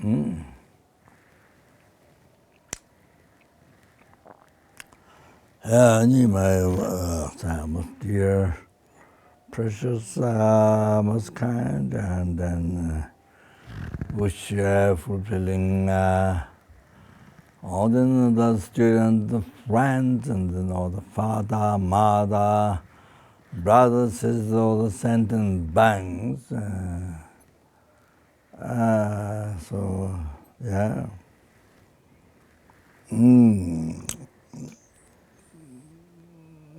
My most dear, precious, most kind, and then wish fulfilling all the students, the friends, and then all the father, mother, brothers, sisters, all the sentient beings. So, yeah.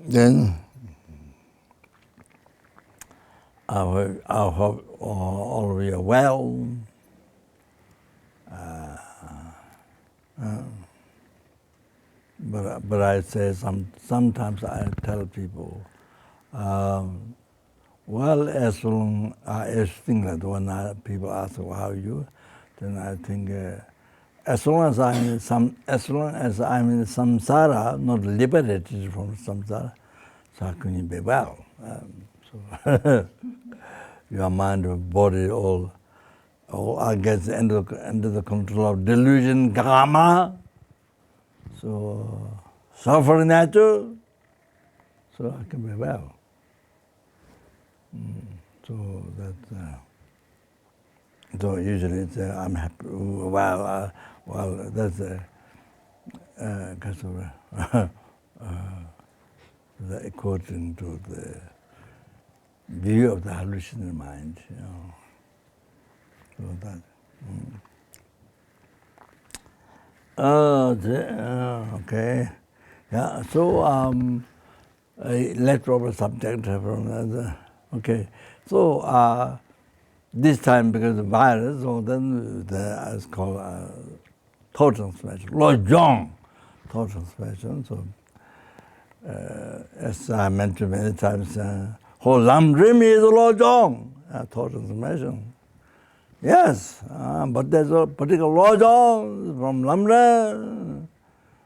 Then I hope all of you are well. But I say sometimes I tell people, well, as long as things like when people ask how are you, then I think as long as I'm in samsara, not liberated from samsara, so how can you be well? So your mind and body all gets under the control of delusion, karma. So suffering nature, so I can be well. So that. So usually it's, I'm happy. Well, that's according to the view of the hallucinated mind, you know. So that. Okay. Yeah. So let's drop a subject from that. Okay. So this time because of the virus, so then it's called total transformation. Lojong, total transformation. So as I mentioned many times, whole Lam Dream is Lojong, total transformation. Yes, but there's a particular Lojong from Lamre.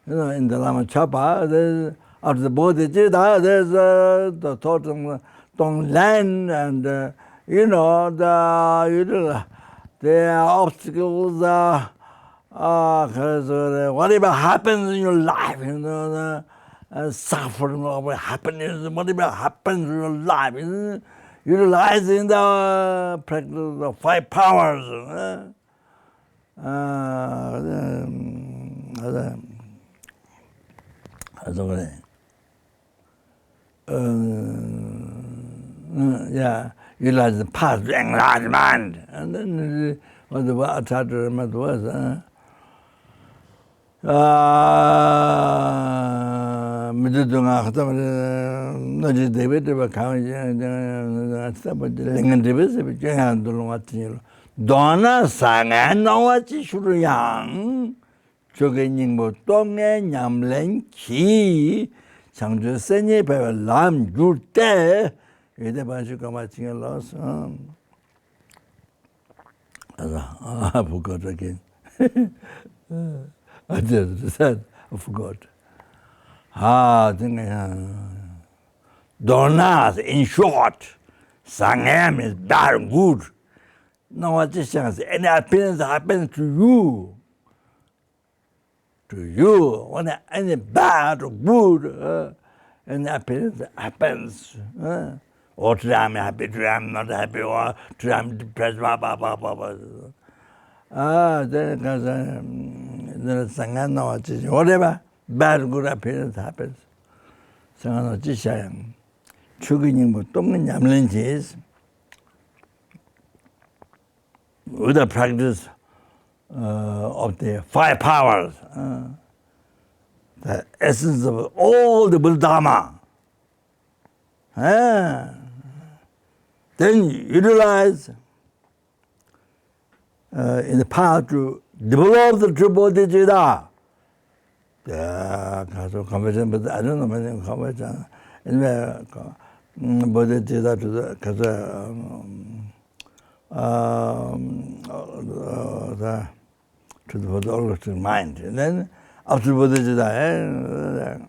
You know, in the Lama Chapa, there's after the Bodhicitta, there's the total land and you know the obstacles. Whatever happens in your life, you know, the suffering or happiness, whatever happens in your life, utilizing the practice of 5 powers. Yeah, utilize the path to enlightenment. And then what I tried to remember was Dona Sangan Noachi Shuruyang Chogening Botonge Nyamlen Ki Sangju Senye Peva Lam Jurte Ede Banshukamachi loss. I forgot again. I forgot. Donas, in short, Sangam is very good. No what is any appearance happens to you. When any bad or good, any appearance happens. Or today I'm happy, today I'm not happy, or today I'm depressed, blah, blah, blah, blah, blah. Then whatever bad or good appearance happens. With the practice of the 5 powers, the essence of all the Buddha then utilize in the path to develop the true bodhicitta. Conversion, but I don't know many conversion. Anyway, bodhicitta to the holistic mind. And then after bodhicitta,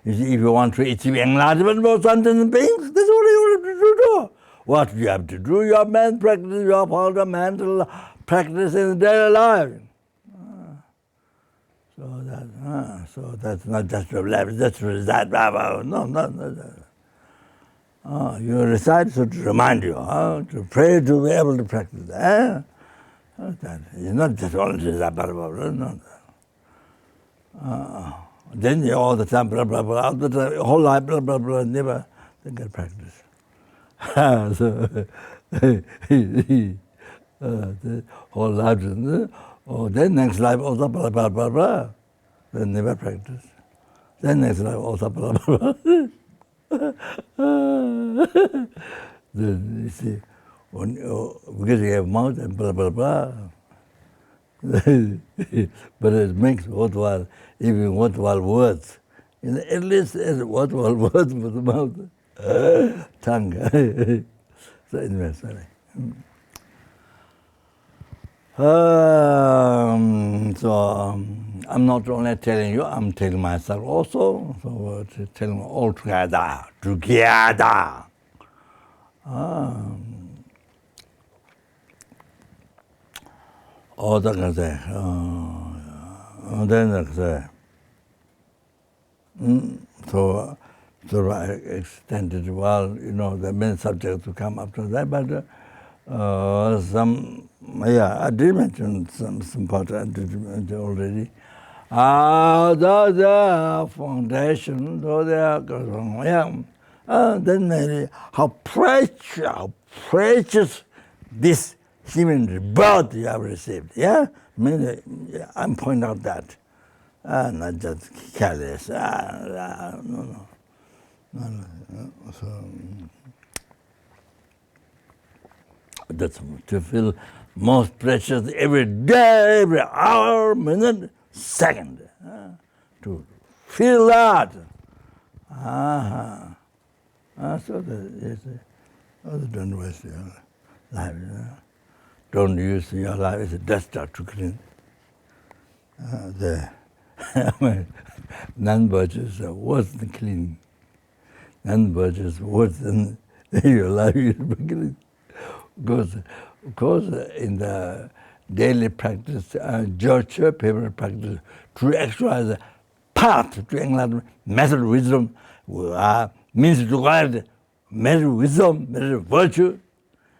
if you want to achieve enlightenment for sentient beings, that's what you have to do. What you have to do, your mental practice, your fundamental practice in daily life. So that's not just a life, just recite. No. You recite so to remind you, to pray to be able to practice. That is not just only recite, no. Then you all the time, blah, blah, blah, all the time, whole life, blah, blah, blah, never get practice. So, the whole life, then next life also, blah, blah, blah, blah. Then never practice. Then next life also, blah, blah, blah. Then you see, because you have mouth and blah, blah, blah. But it makes worthwhile, even worthwhile words. At least it's worthwhile words for the mouth, tongue. So anyway, sorry. I'm not only telling you, I'm telling myself also. So we're telling all together. So I extended, well, the main subject to come after that, but I did mention some part I did mention already. The foundation, then maybe how precious this human rebirth you have received. Yeah, I'm pointing out that, not just careless. No. So that's to feel most precious every day, every hour, minute, second. To feel that. So don't waste your life. Don't use your life as a duster to clean. The non-virtues are worse than cleaning. Non-virtues worse than your life is beginning. Because in the daily practice, Georgia people practice to actualize the path to enlightenment, method wisdom, means to guide method wisdom, method virtue.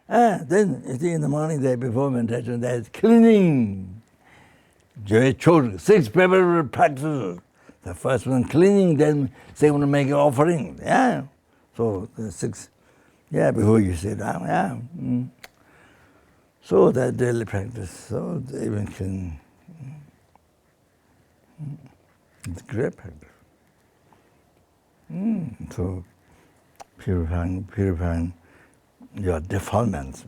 Then you see in the morning there before meditation there is cleaning. 6 preparatory practices. The first one cleaning, then second one make an offering. Yeah. So the 6. Yeah, before you sit down, So that daily practice, so they even can, it's great practice. So purifying your defilements.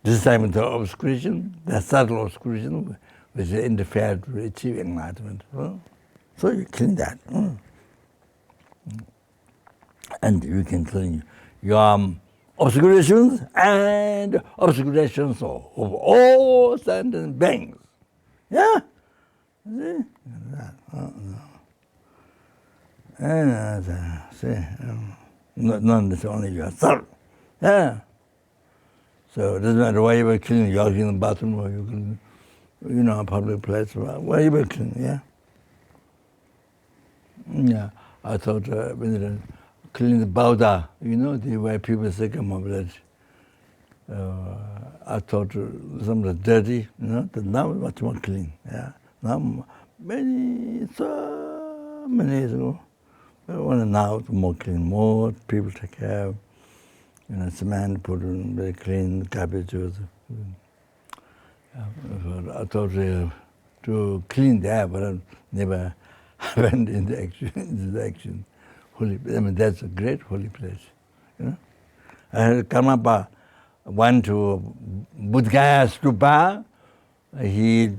This time the obscuration, the subtle obscuration, which interfere to achieve enlightenment. So you clean that. And you can clean your obscurations and obscurations of all sentient beings. Yeah? See? Not only yourself. Yeah. So it doesn't matter why you were clean, you're in the bathroom or you can, a public place, where you were clean, yeah? Yeah. I thought when clean the Buddha, the way people say come of that. I thought some of the dirty, but now it's much more clean. Yeah. Now so many years ago, now it's more clean, more people take care of, cement put in very clean, garbage. I thought to clean there, but I never went into action. Holy, that's a great holy place. I had Karmapa went to Buddhgaya Stupa. He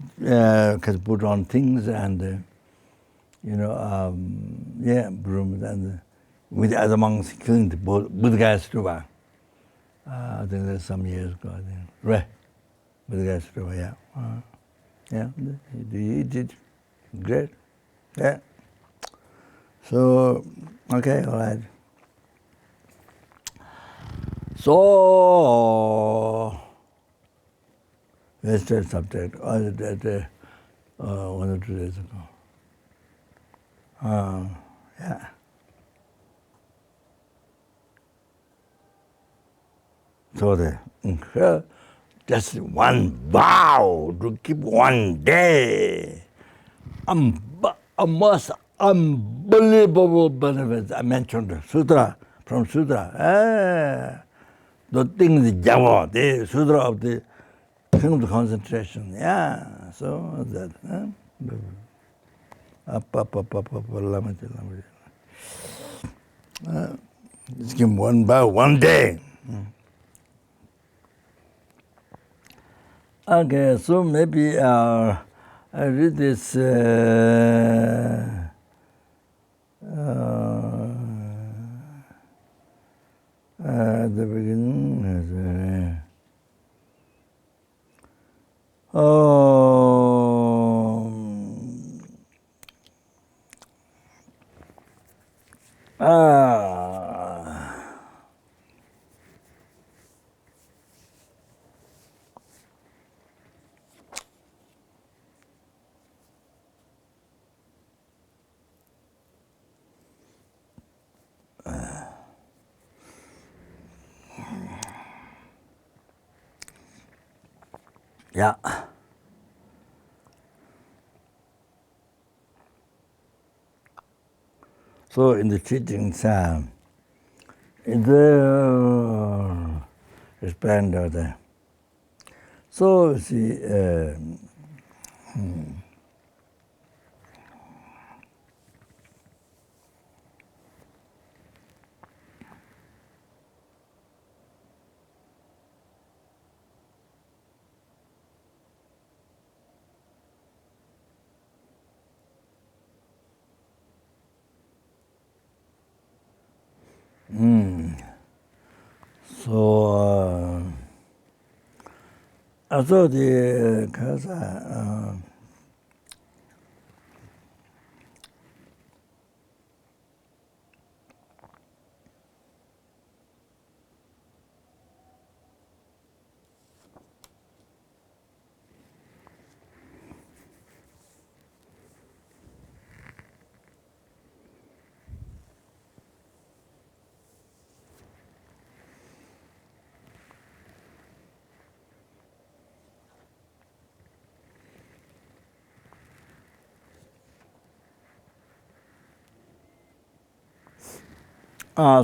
put on things and brooms and with the other monks cleaned the Buddhgaya Stupa. I think that's some years ago. Right, Buddhgaya Stupa. Yeah. He did great. Yeah. So, okay, all right. So, wasted subject. That 1 or 2 days ago. Yeah. So just one vow to keep one day. A most unbelievable benefits. I mentioned Sutra, from Sutra. The thing is Java, the Sutra of the King of the concentration. Yeah, so that. Just give one vow, one day. Okay, so maybe I read this at the beginning. Yeah. So in the teachings, expand there. So see, so also the Kasa.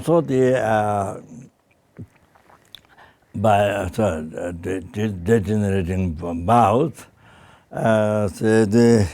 So the by degenerating mouth, so the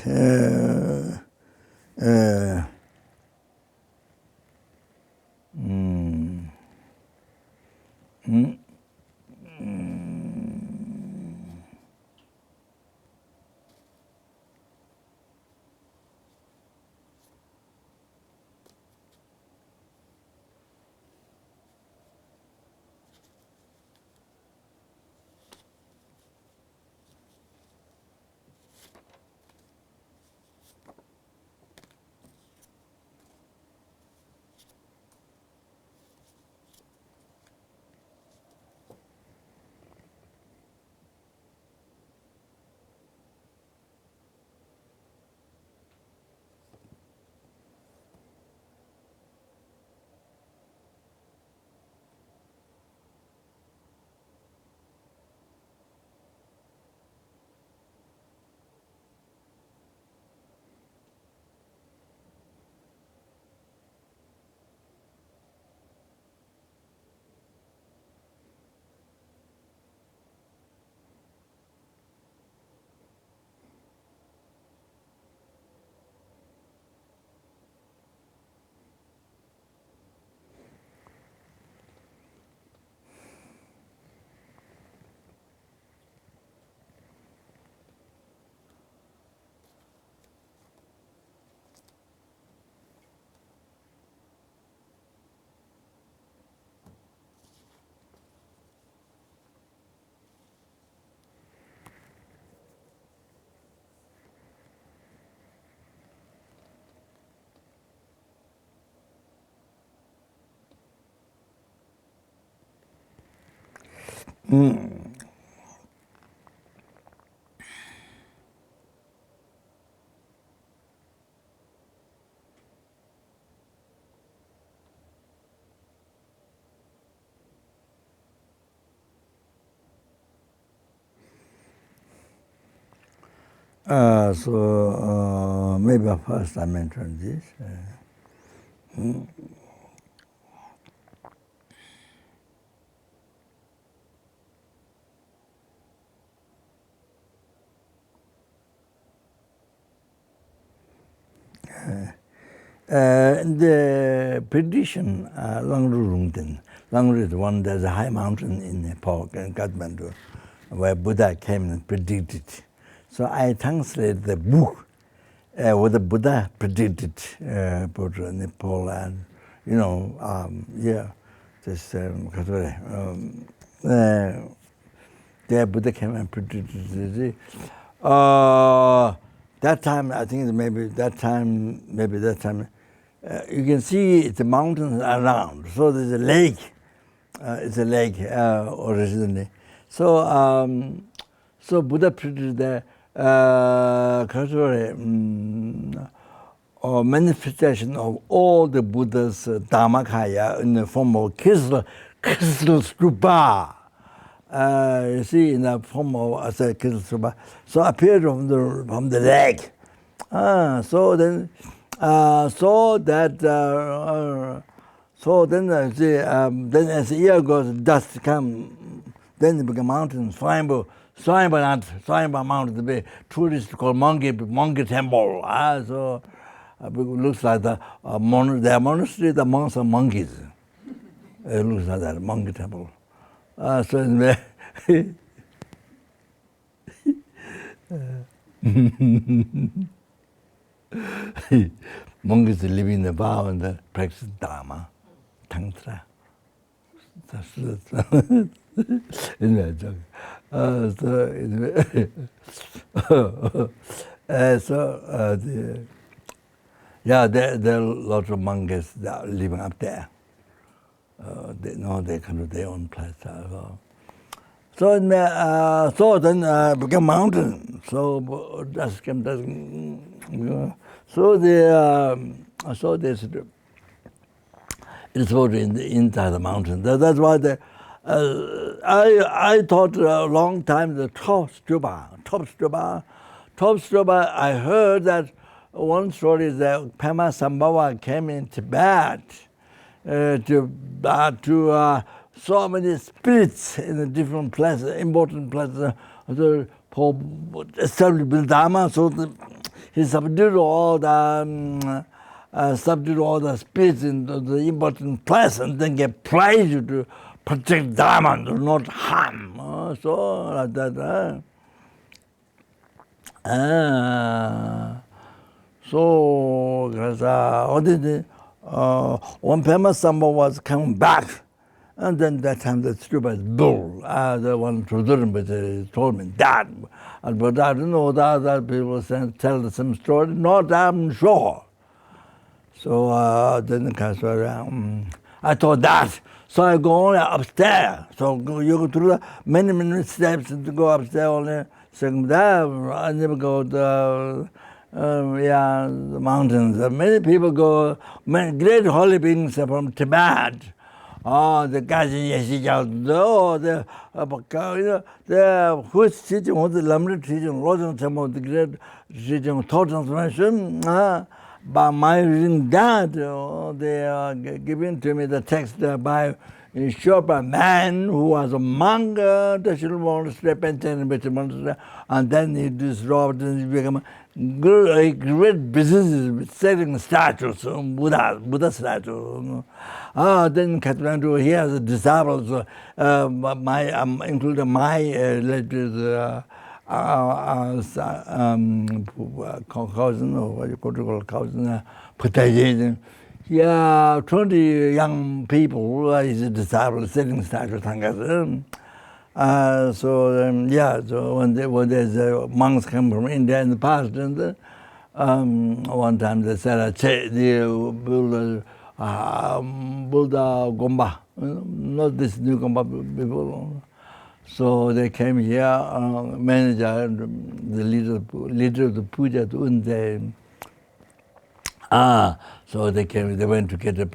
Maybe first I mentioned this. The prediction, Langru is one, there's a high mountain in Nepal, in Kathmandu, where Buddha came and predicted. So I translated the book what the Buddha predicted for Nepal, and this the Buddha came and predicted. That time, I think maybe that time, you can see the mountains around. So there's a lake. It's a lake originally. So Buddha predicted the manifestation of all the Buddha's Dharmakaya in the form of crystal stupa. You see, in the form of crystal stupa. So appeared from the lake. Then as the year goes, dust come. Then it become mountains. Swayambha mountain, to be tourists call monkey temple. So it looks like the monastery, the monks are monkeys. It looks like that, monkey temple. So anyway, monkeys live in the Tao and practice Dharma, Tantra. Anyway, joke. There are lots of monkeys that are living up there. They know they can do their own place. So then became mountain. So dust came. So there's it's voted inside the mountain. That's why I thought a long time the top stupa. I heard that one story is that Pema Sambhava came in Tibet to so many spirits in the different places, important places, for established Dharma. So he subdued all the spirits in the important place, and then get prize to protect Dharma, to not harm. So like that. So when Pema Sambhava was coming back, and then that time the stupid bull, the one Trudurban told me that. But I don't know that other people tell the same story, not I'm sure. So then I thought that. So I go only upstairs. So you go through many steps to go upstairs only. Second there, I never go to the mountains. Many people go, many great holy beings from Tibet. The Gaji Yeshijal, who's teaching, who's the Lamri teaching, Lojong Temple, the great teaching, thought transformation. By my reading that, they are giving to me the text by Zopa, man who was a monk, monastery, and then he disrobed and he became a great business selling statues, Buddha statues. Then Kathmandu, he has disciples, including my relatives, cousin, or what you call cousin, Putaji. 20 young people, he's a disciple, selling statues. So when there's monks come from India in the past, and one time they said, the Buddha Gomba, not this new Gomba people. So they came here, manager, the leader of the puja, so they came. They went to get a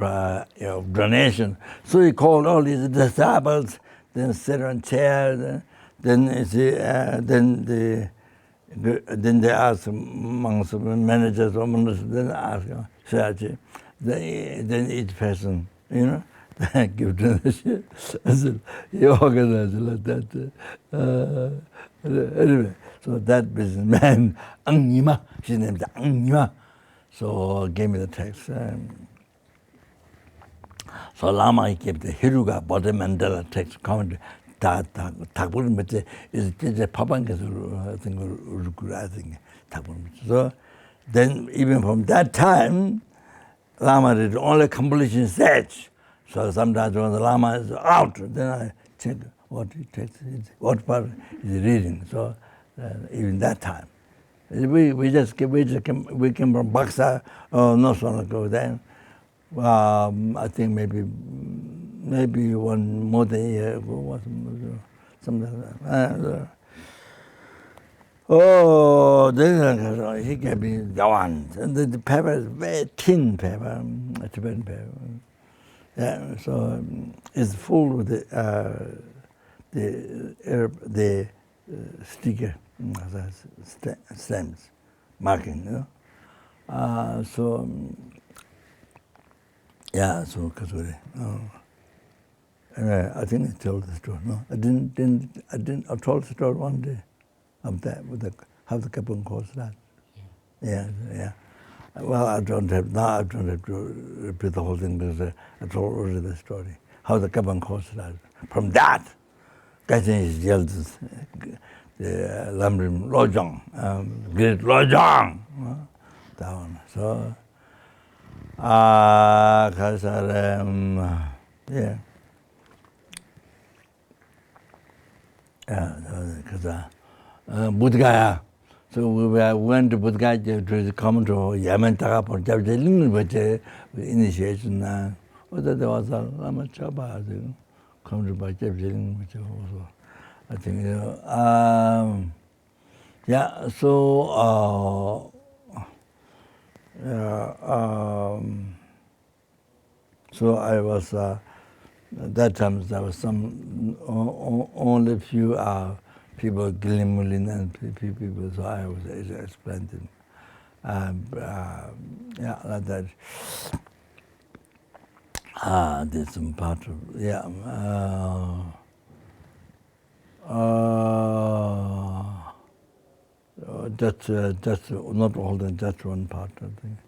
donation. So he called all his disciples. Then sit on chairs. Then they asked amongst the managers or ministers. Then ask Shachi. Then each person, give donation. I said, he organized it like that. Anyway, so that businessman, Angnima, his name is Angnima. So gave me the text. So Lama he gave the Hiruga Bodhi Mandela text comment. Takbur is the Papangas, I think. So then even from that time, Lama did only completion stage. So sometimes when the Lama is out, then I check what he takes, what part is reading. So even that time. We came from Baksa, not so long ago then. I think maybe one more than a year ago, something like that. Then he gave me the one. And the paper is very thin paper, Tibetan paper. Yeah, so it's full with the sticker, stamps, marking, so Kasuri. Anyway, I think I told the story. No, I didn't. I told the story one day of that with how the Kopan course that. Yeah. Well, I don't have to repeat the whole thing because I told already the story. How the Kopan course that. From that, Kachin is yelled the Lamrim Lojong, great Lojong. That one. So, Budgaya. So we went to Budgaya to come to Yemen for initiation. Whether there was a Lama Chaba, come to Bajabjing, which also, I think, so I was, at that time there was only few people, Gillimulin and people, so I was explaining. Like that. There's some part of, that's not all, that's one part, I think.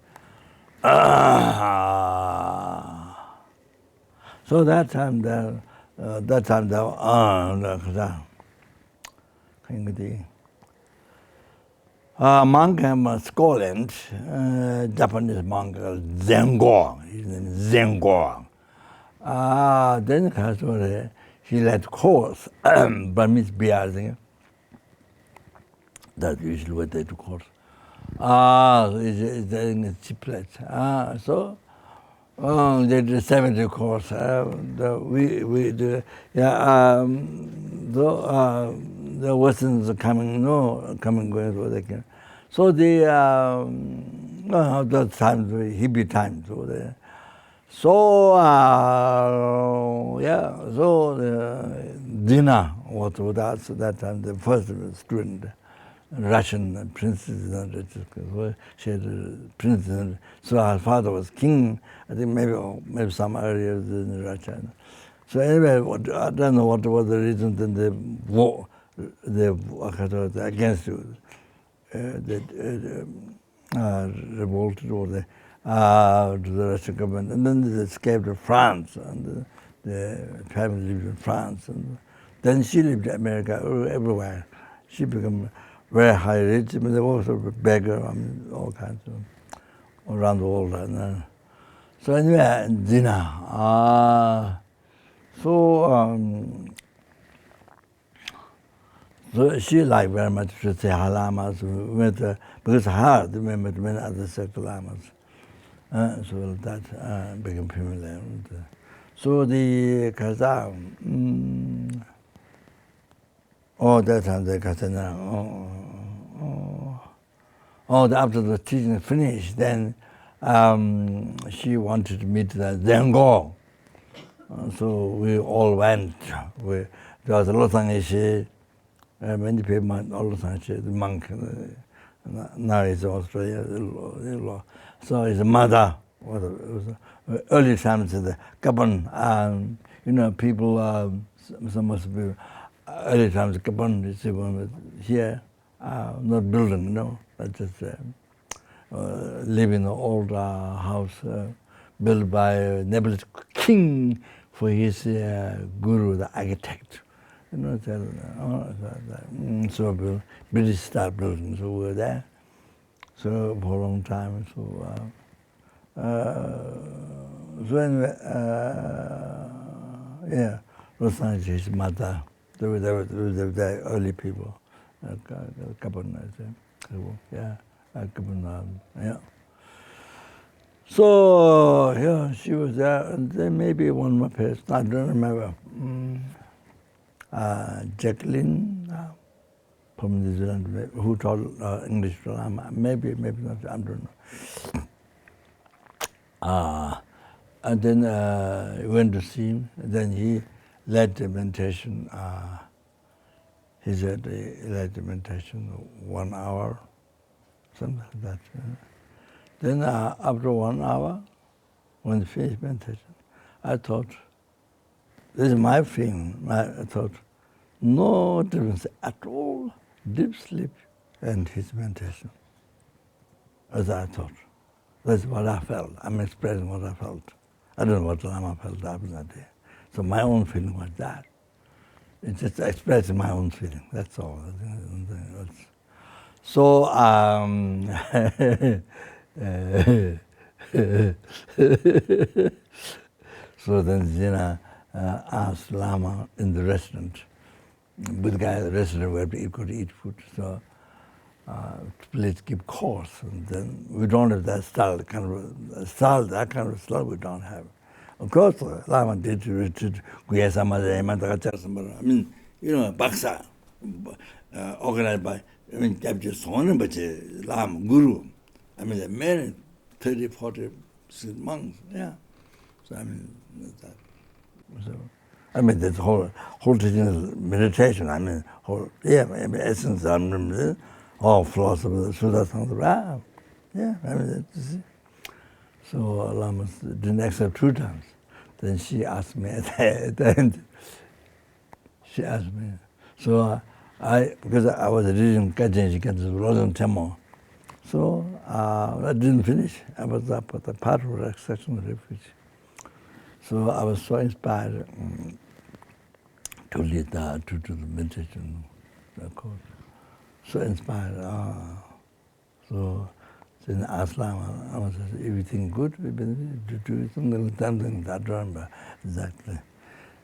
So that time there, monk in Scotland, Japanese monk, Zengo, his name is Zengo. Then he led course, Burmese beer, that's usually what they do course. It's in a chiplet. So they did 70 course. The Westerns are coming going so they can. So the times hippie times over there. So Dina was with us at that time, the first student. Russian princess, she had a princess, so her father was king. I think maybe some areas in Russia. So anyway, I don't know what was the reason. Then the war, against the revolted or to the Russian government, and then they escaped to France, and the family lived in France, and then she lived in America everywhere. She became very high rich, but they were also beggar, all kinds of around the world. And, so anyway, Dina. So she liked very much to say Lamas, because her, we met many other sect Lamas. So that became familiar. So the Kazakh, Oh, that time they got after the teaching finished, then she wanted me to then go. So we all went. There was a lot of many people, the monk, now he's Australia. So his mother, early times, the Kopan, people, some must be early times, Kopan, here, not building, just live in an old house built by Nepal's king for his guru, the architect. So British style buildings over there. So for a long time. So anyway, yeah, Los Angeles, his mother, they were the early people. Yeah, yeah. So yeah, she was there, and then maybe one more person, I don't remember. Jacqueline from New Zealand, who taught English to Lama. Maybe not, I don't know. And then we went to see him, and then he led the meditation. He said he led the meditation 1 hour, something like that. Then after 1 hour, when he finished meditation, I thought, this is my feeling, I thought, no difference at all, deep sleep and his meditation, as I thought. That's what I felt. I'm expressing what I felt. I don't know what Lama felt after that day. So my own feeling was that. It's just expressing my own feeling, that's all. So, so then Zina asked Lama in the restaurant, with the guy at the restaurant where he could eat food, so please keep course. And then we don't have that style, that kind of style we don't have. Of course, Lama did retreat, I mean, Baksa, organized by, just Lama, Guru. I mean, there are many 30, 40 monks, yeah. So, I mean, that. So, I mean, this whole teaching is meditation. I mean, essence, philosophy, Suda, yeah, I mean, that's it. So Lama didn't accept 2 times. Then she asked me at the end. She asked me. So because I was reading Kajin Rosen Temple, so I didn't finish. I was up at the part of the section of refuge. So I was so inspired to lead to the meditation course. So inspired. So then I asked Lama, I was everything good? We've been doing something I don't remember exactly.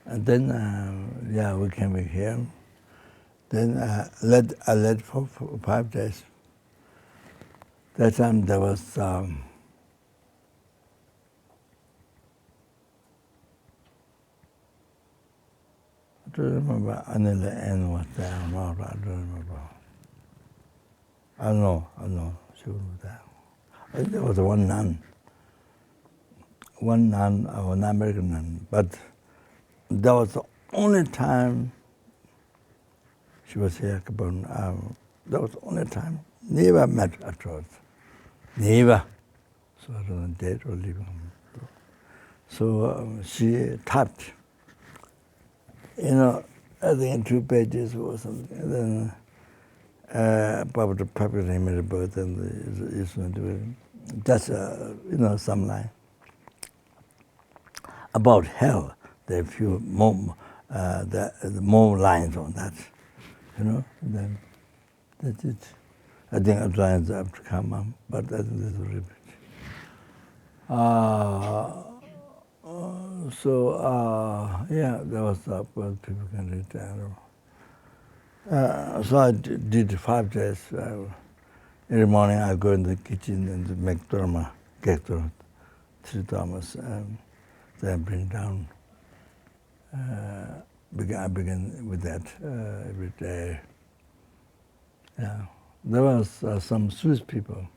And then, yeah, we came back here. Then I led for 5 days. That time there was I don't remember Anila N was there or not, I don't remember. I know, she was there. There was one nun, an American nun, but that was the only time she was here. That was the only time. Never met afterwards. Never. So I don't know, dead or living. So she tapped, I think in 2 pages or something. And then about the purifying rebirth and that's some line about hell. There are few more the more lines on that, and then that's it. I think other lines have to come up, but I think this will repeat. Yeah, that was up where people can read. So I did 5 days. Every morning I go in the kitchen and make dharma, get 3 dharmas, then bring down I began with that every day. Yeah, there was some Swiss people.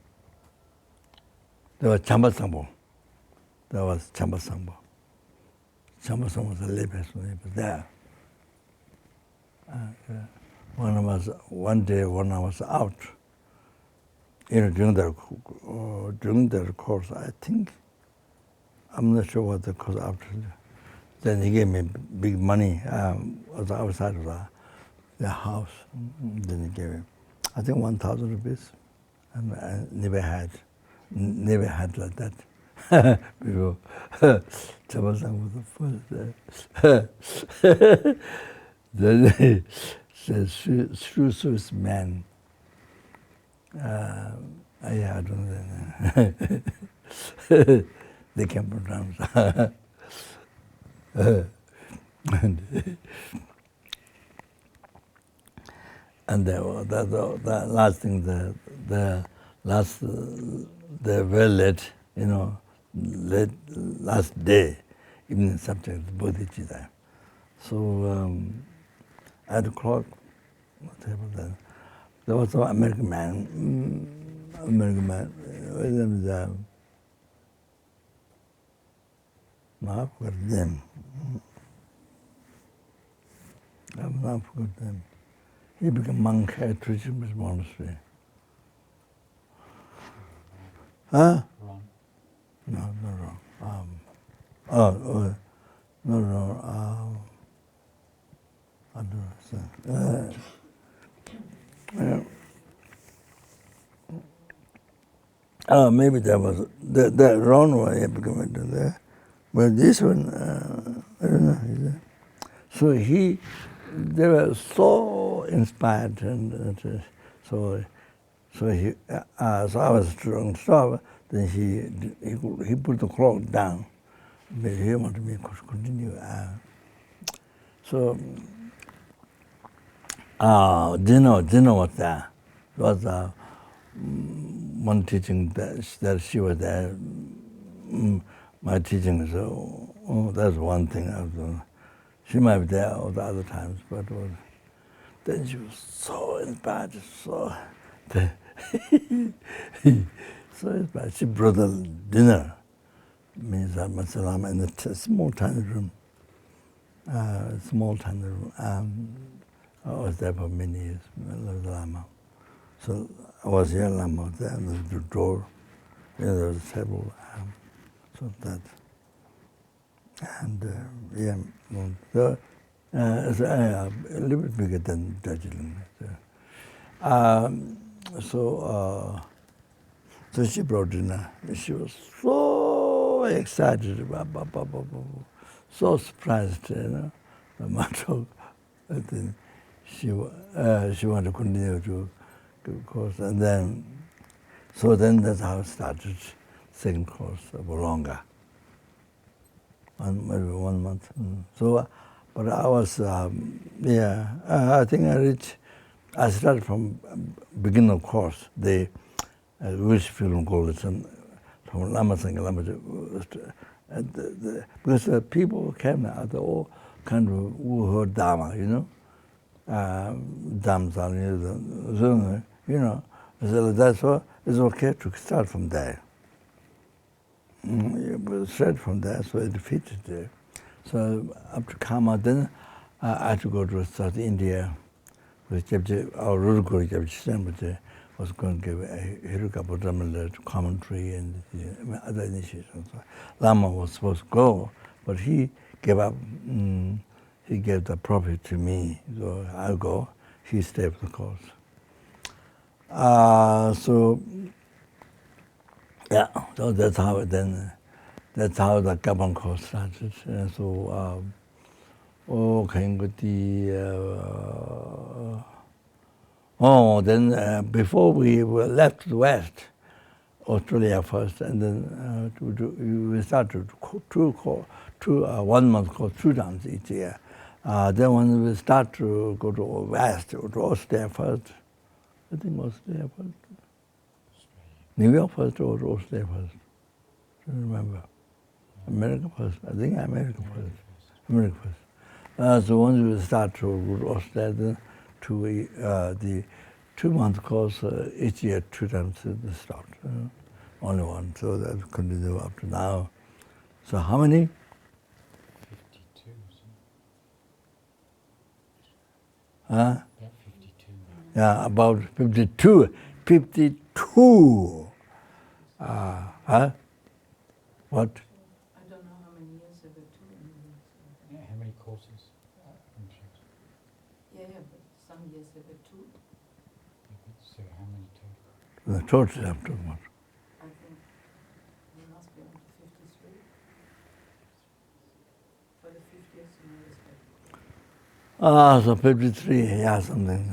There was Chambasangbo. There was Chambasangbo. Chambasangbo was a lay person. He was there. One day when I was out, during their course, I think, I'm not sure what the course after. Then he gave me big money. Was outside of the house. Then he gave me, I think 1,000 rupees. And I never had like that before. Chabasang was the first. Then he says, true Swiss man. I don't know. They can pronounce. And the last thing, the very late, last day, evening subject, Bodhicitta. So at the clock, whatever then, there was an American man, I forgot his name. I've not forgot them. He became monk at Kopan Monastery. Huh? Wrong. No, not wrong. No, wrong. I don't know. Maybe that was that wrong one. He became there. But this one, I don't know. So they were so inspired, and so I was trying to stop. Then he put the clock down. But he wanted me to continue. So dinner was there. It was one teaching that she was there. My teaching, so that's one thing I've done. She might be there all the other times, but then she was so inspired, so inspired. She brought a dinner, means that Lama in a small tiny room. I was there for many years, Lama. So I was here, Lama was there, and there was the door, there was a table, so that. And it's a little bit bigger than Darjeeling. So she brought dinner. She was so excited, so surprised, I think she wanted to continue to course, and then that's how it started. Second course, longer. Maybe 1 month. So, but I was, I think I started from beginning of course. The wish film called from Lama Sangha, because the people came out, all kind of who heard Dharma, Dhamma, so that's why it's okay to start from there. Straight from there, so I defeated there. So up to Kama, then I had to go to South India. Our Rural Guru was going to give a Hiruka commentary and other initiations. Lama was supposed to go, but he gave up. He gave the profit to me, so I'll go. He stayed for the course. So that's how the Kopan course started. And so, then before we were left the West, Australia first, and then we started 1 month course 2 times each year. Then when we start to go to West, to Australia first, I think Australia first. New York first or Australia first? I don't remember. America first. I think America first. America first. So once we start to Australia, to the 2-month course each year, 2 times they stopped. Only one, so that continue up to now. So how many? 52. Huh? About 52. Yeah, about 52. 52. Huh? What? I don't know how many years there were two anyway. Yeah, how many courses? Yeah, but some years there were two. So how many total? The total I'm talking about. I think we must be on to 53 for the 50th anniversary. So 53, yeah, something.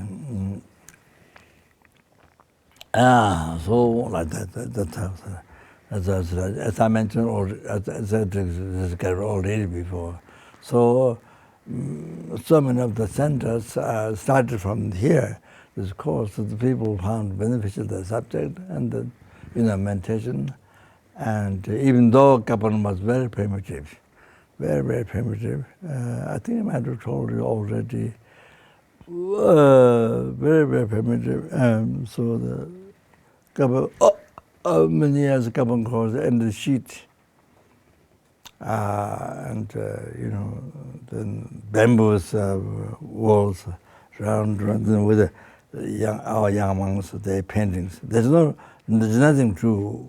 So like that. As I mentioned, as I discussed already before. So so many of the centers started from here. This course, the people found beneficial the subject and the meditation. And even though Kopan was very primitive, very primitive, I think I might have told you already. Very primitive. So the Kopan, many years Kopan course and the sheet. And then bamboos walls around with our young monks, their paintings. There's nothing to.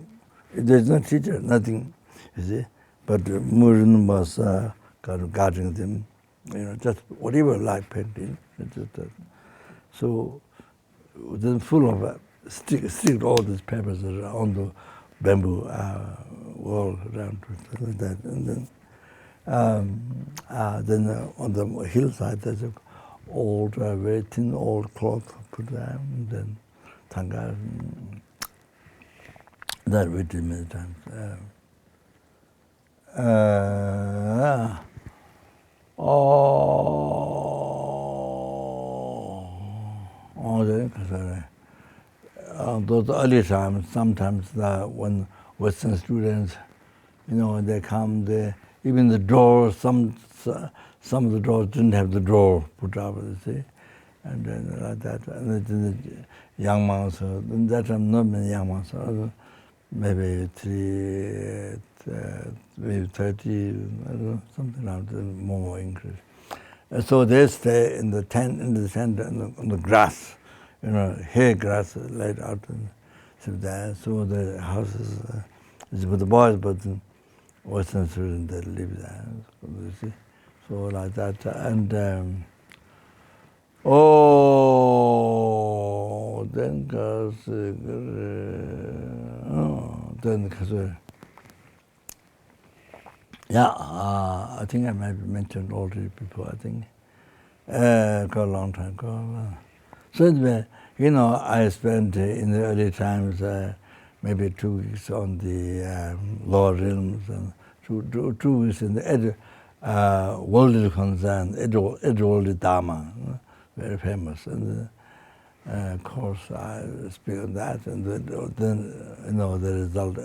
There's no teacher, nothing, you see. But Murin was kind of guarding them, just whatever like painting. So then full of stick all these papers on the bamboo wall around like that, and then on the hillside there's an old, very thin old cloth put there, and then tanga. That we did many times. Those early times, sometimes when Western students, they come, even the doors, some of the doors didn't have the door put up, you see, and then like that. And the young monks, in that time not many young monks, maybe 30, I don't know, something like that, more increase. So they stay in the tent, on the grass, hay grass laid out and sit there. So the house is with the boys, but the Western students, they live there. You see? So like that. And then I think I might have mentioned already before, I think. Quite a long time ago. So anyway, I spent in the early times maybe 2 weeks on the lower realms and 2 weeks in the worldly concern, worldly Dharma, very famous. And of course, I speak on that, and then the result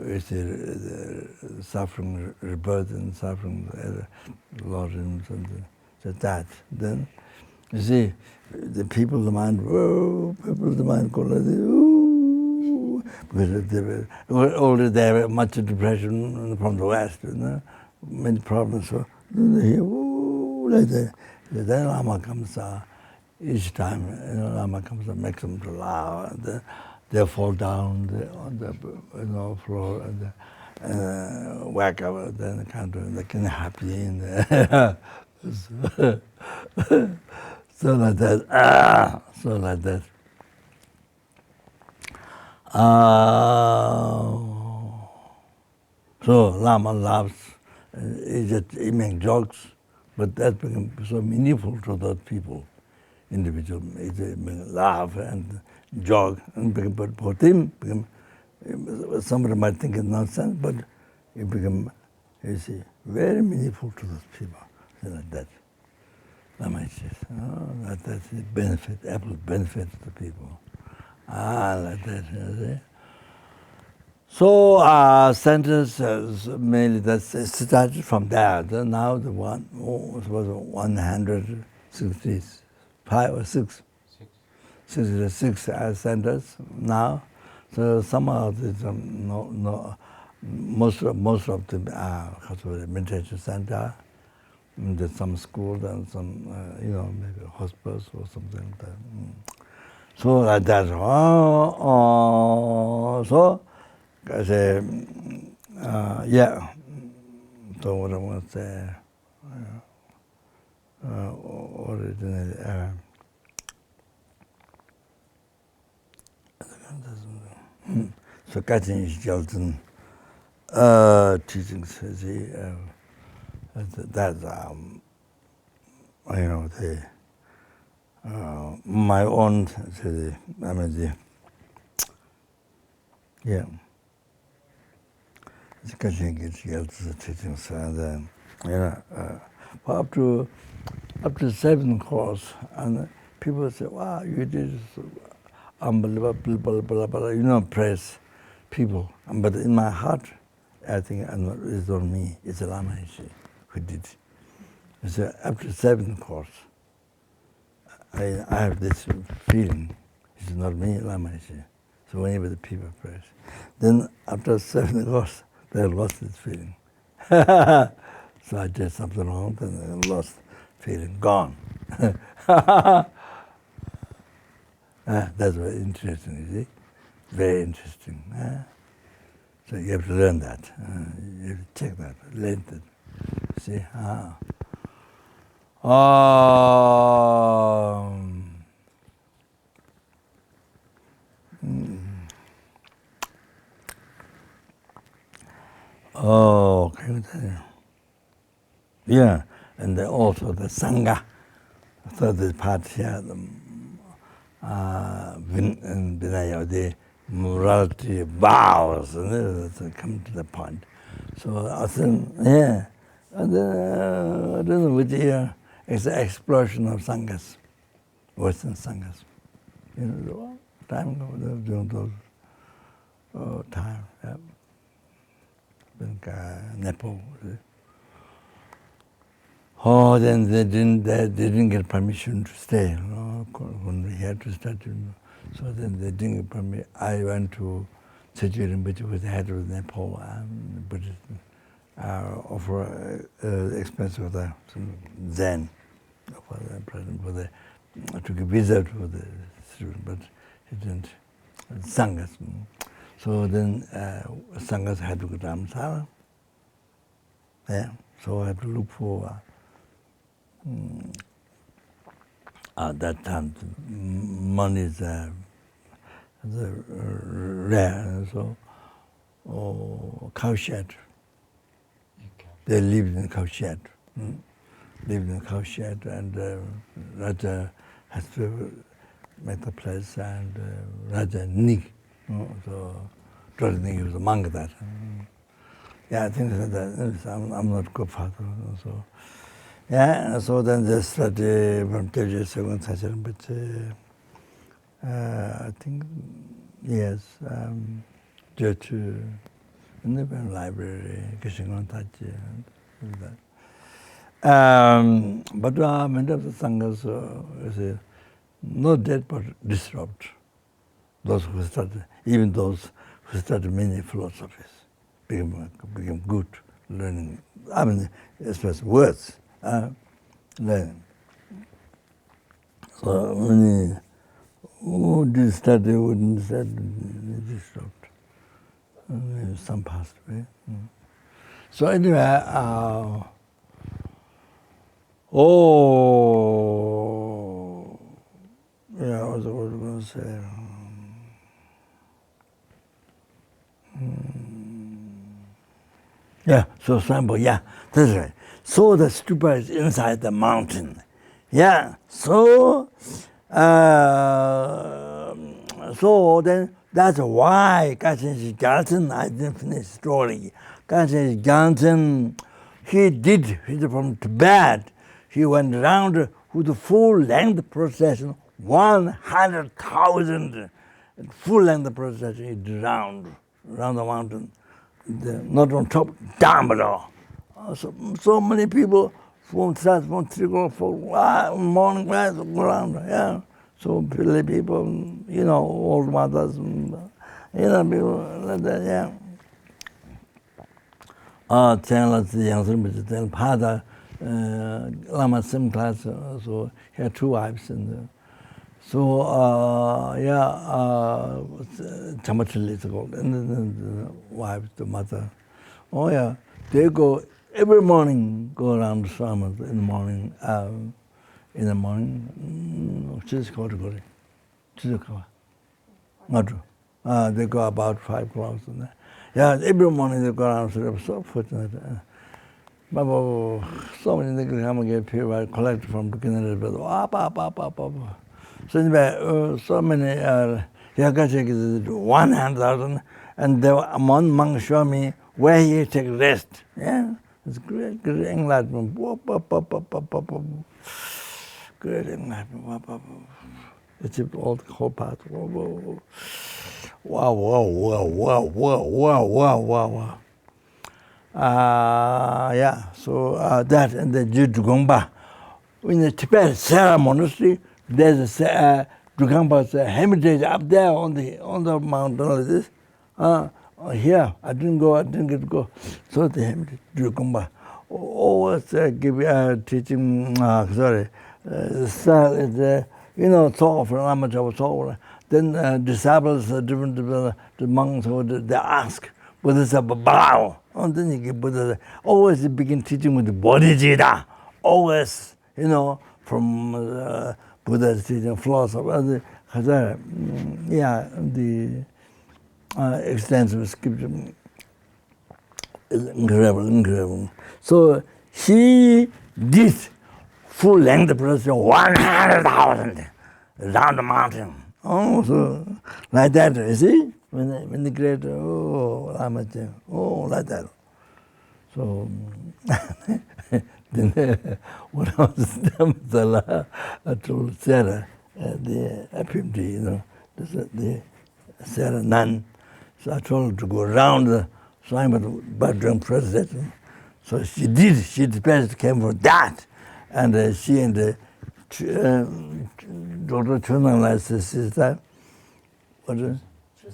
is the suffering, rebirth, and suffering, lower realms, and that. Then, you see, the people of the mind, go like this, because they have much depression from the West, many problems. So they hear, like that. Then Lama comes, each time, Lama comes and makes them to laugh, and they fall down on the floor and whack up, then kind of happy and so like that. So like that. So Lama laughs. He makes jokes, but that becomes so meaningful to those people, individual. They laugh and joke, but for him, somebody might think it's nonsense, but it becomes, very meaningful to those people. Like that. Lama says, that's the benefit, Apple benefits the people. Like that, So centers mainly that started from there. Now the one was 165 or 6. 66 centers now. So some of them, most of them are meditation center. There's some schools and some, maybe hospitals or something like that. So like that. So I say, yeah. So what I want to say, originally. So Katin is Gelton teachings, that's my own, yeah. It's Katin Gelton teachings, and up to 7 course, and people say, "Wow, you did unbelievable, blah, blah, blah," praise people. But in my heart, I think it's not me, it's Lama who did. So after 7 course, I have this feeling, it's not me, Lama. So whenever the people praise. Then after 7 course, they lost this feeling. So I did something wrong, then I lost feeling, gone. That's very interesting, you see? Very interesting. So you have to learn that. You have to check that, learn that. See? Okay. Yeah, and then also the Sangha, third part here, the morality vows, and come to the point. So I think, yeah, and then, I don't know which year, it's the explosion of Sanghas, Western Sanghas. Time ago, they were doing those time, yeah. Nepal. Then they didn't get permission to stay. When we had to start, so then they didn't get permission. I went to Rinpoche with the head of Nepal, but offer expense for the Zen, for the president, to give visa for the student, but he didn't. Sanghas. So then Sanghas had to go to samsara. Yeah. So I had to look for. At that time, money is rare, so cowshed. They lived in cowshed. Lived in cowshed, and Raja has to make the place, and Raja Nig. So Raja Nig was a monk that. Yeah, I think that I'm not good father, so. Yeah, so then they started from 30 seconds, but I think, yes, due to in the library, but many of the Sanghas is not dead, but disrupt. Those who started, even those who started many philosophies, became good learning. I mean, especially words. Learning. So many who did study, wouldn't study, they stopped. Some passed away. So anyway, yeah, what was I going to say? Yeah, so sample, yeah, that's right. So the stupa is inside the mountain. Yeah, so then that's why Gachen Galton, I didn't finish the story. Gachen Galton, he's from Tibet. He went around with the full-length procession, 100,000 full-length procession, he did round around the mountain. Not on top, down below. So many people from 3 o'clock, 4 morning class go around. Yeah. So really people, old mothers, people like that. Yeah. Tell us the young tell Pada Lama same class. So he had 2 wives and. So, Chamachili is called, and the wife, the mother. Oh, yeah, they go, every morning, go around the shamans in the morning, she's called Gori, Chizukawa, Madru. They go about 5 o'clock. Yeah, every morning they go around, so they're so fortunate. So many things come and get purified, collected from beginning to the end. So anyway, so many Yakachik is 100,000, and one monk showed me where he take rest. Yeah, it's great enlightenment. Great enlightenment. It's all the whole path. Wow. Yeah, so that and the Judgongba. In the Tibet Sara Monastery, there's a Drugangpa's hermitage up there on the mountain like this. Here, I didn't get to go. So the hermitage, Drugangpa, always give teaching, style is, talk for Lama talk. Then disciples, different the monks, they ask, Buddha said, Bao. And then you give Buddha, always begin teaching with the Bodhicitta. Always, from Buddha's teaching, philosophy, the extensive scripture is incredible. So he did full length procession 100,000 down the mountain. Oh, so like that, you see? When the great, Lama, like that. So, then when I was samsara, I told Sarah, the FPMT, the Sarah nun. So I told her to go around the Simon bedroom procession. So she did. She best came for that, and she and the Dr. Chunang's sister,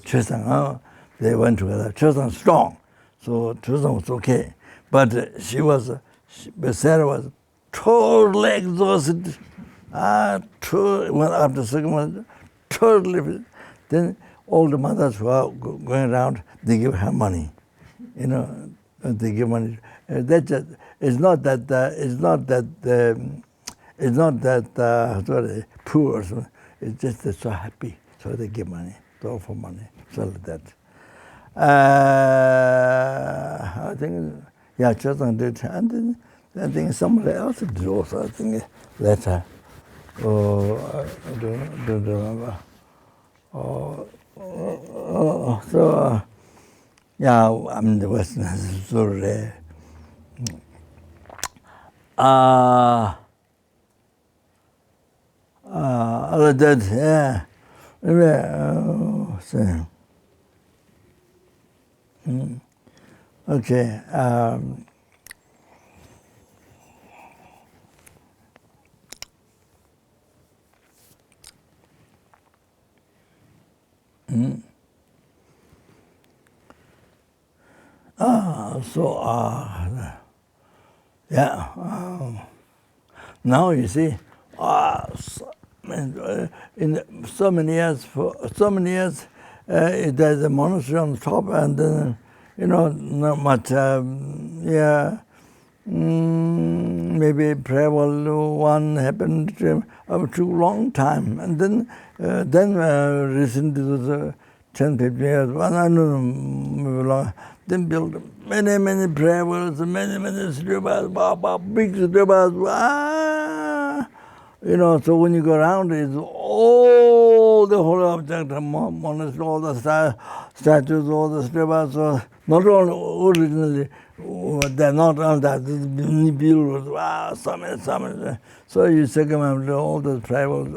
Chusang, they went together. Chusang strong, so Chusang was okay, but Sarah was totally exhausted. After the second one, totally. Then all the mothers who are going around, they give her money. They give money. That's just, it's not that poor. So it's just they're so happy, so they give money. It's all for money. So like that. I think, Chosang did, and then I think somebody else did also. I think later. I don't remember. So I'm the Westerners, so rare. Other than that, so. Okay. Now you see, in so many years, there's a monastery on top, and then not much. Maybe prayer one happened too long time, and then recently it was 10, 15 years. Well, I don't know, maybe long. Then built many prayer wells, many stupas, big stupas. So when you go around, it's all the whole object, monastery, all the statues, all the stupas. So not only originally, they're not all that. Beautiful, so many. So you circumvent all the travels.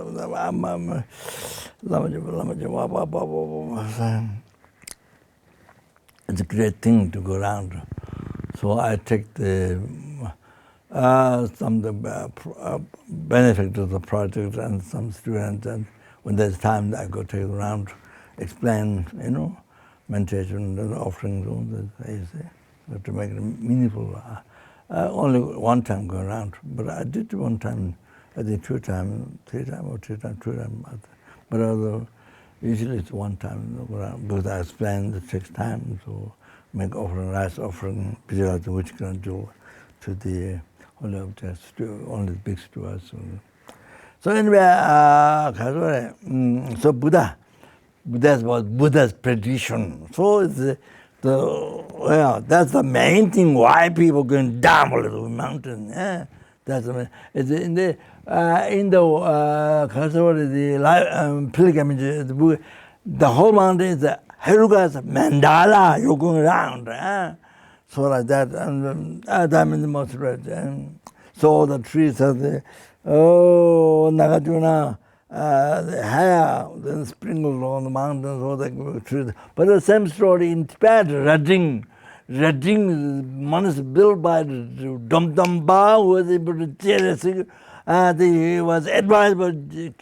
it's a great thing to go around. So I take the some of the benefit of the project and some students, and when there's time I go take it around, explain, meditation and offerings, all that I say, but to make it meaningful. Only one time go around, but I did one time, I think 2 times, 3 times, or 2 times, 2 times. But usually it's one time go around, because I explain it takes time to make offering, rice offering, which can do to the holy objects, only the big stewards. So anyway, so Buddha was Buddha's tradition. So it's that's the main thing why people going down a little mountain. That's it's in the pilgrimage, the whole mountain is the Haruka's mandala. You're going around. So like that, and I'm in the most red. So the trees are the Nagarjuna. The hair then sprinkled on the mountains, all the trees. But the same story in Tibet, Rajing monastery built by the Domdamba, who was able to he was advised by the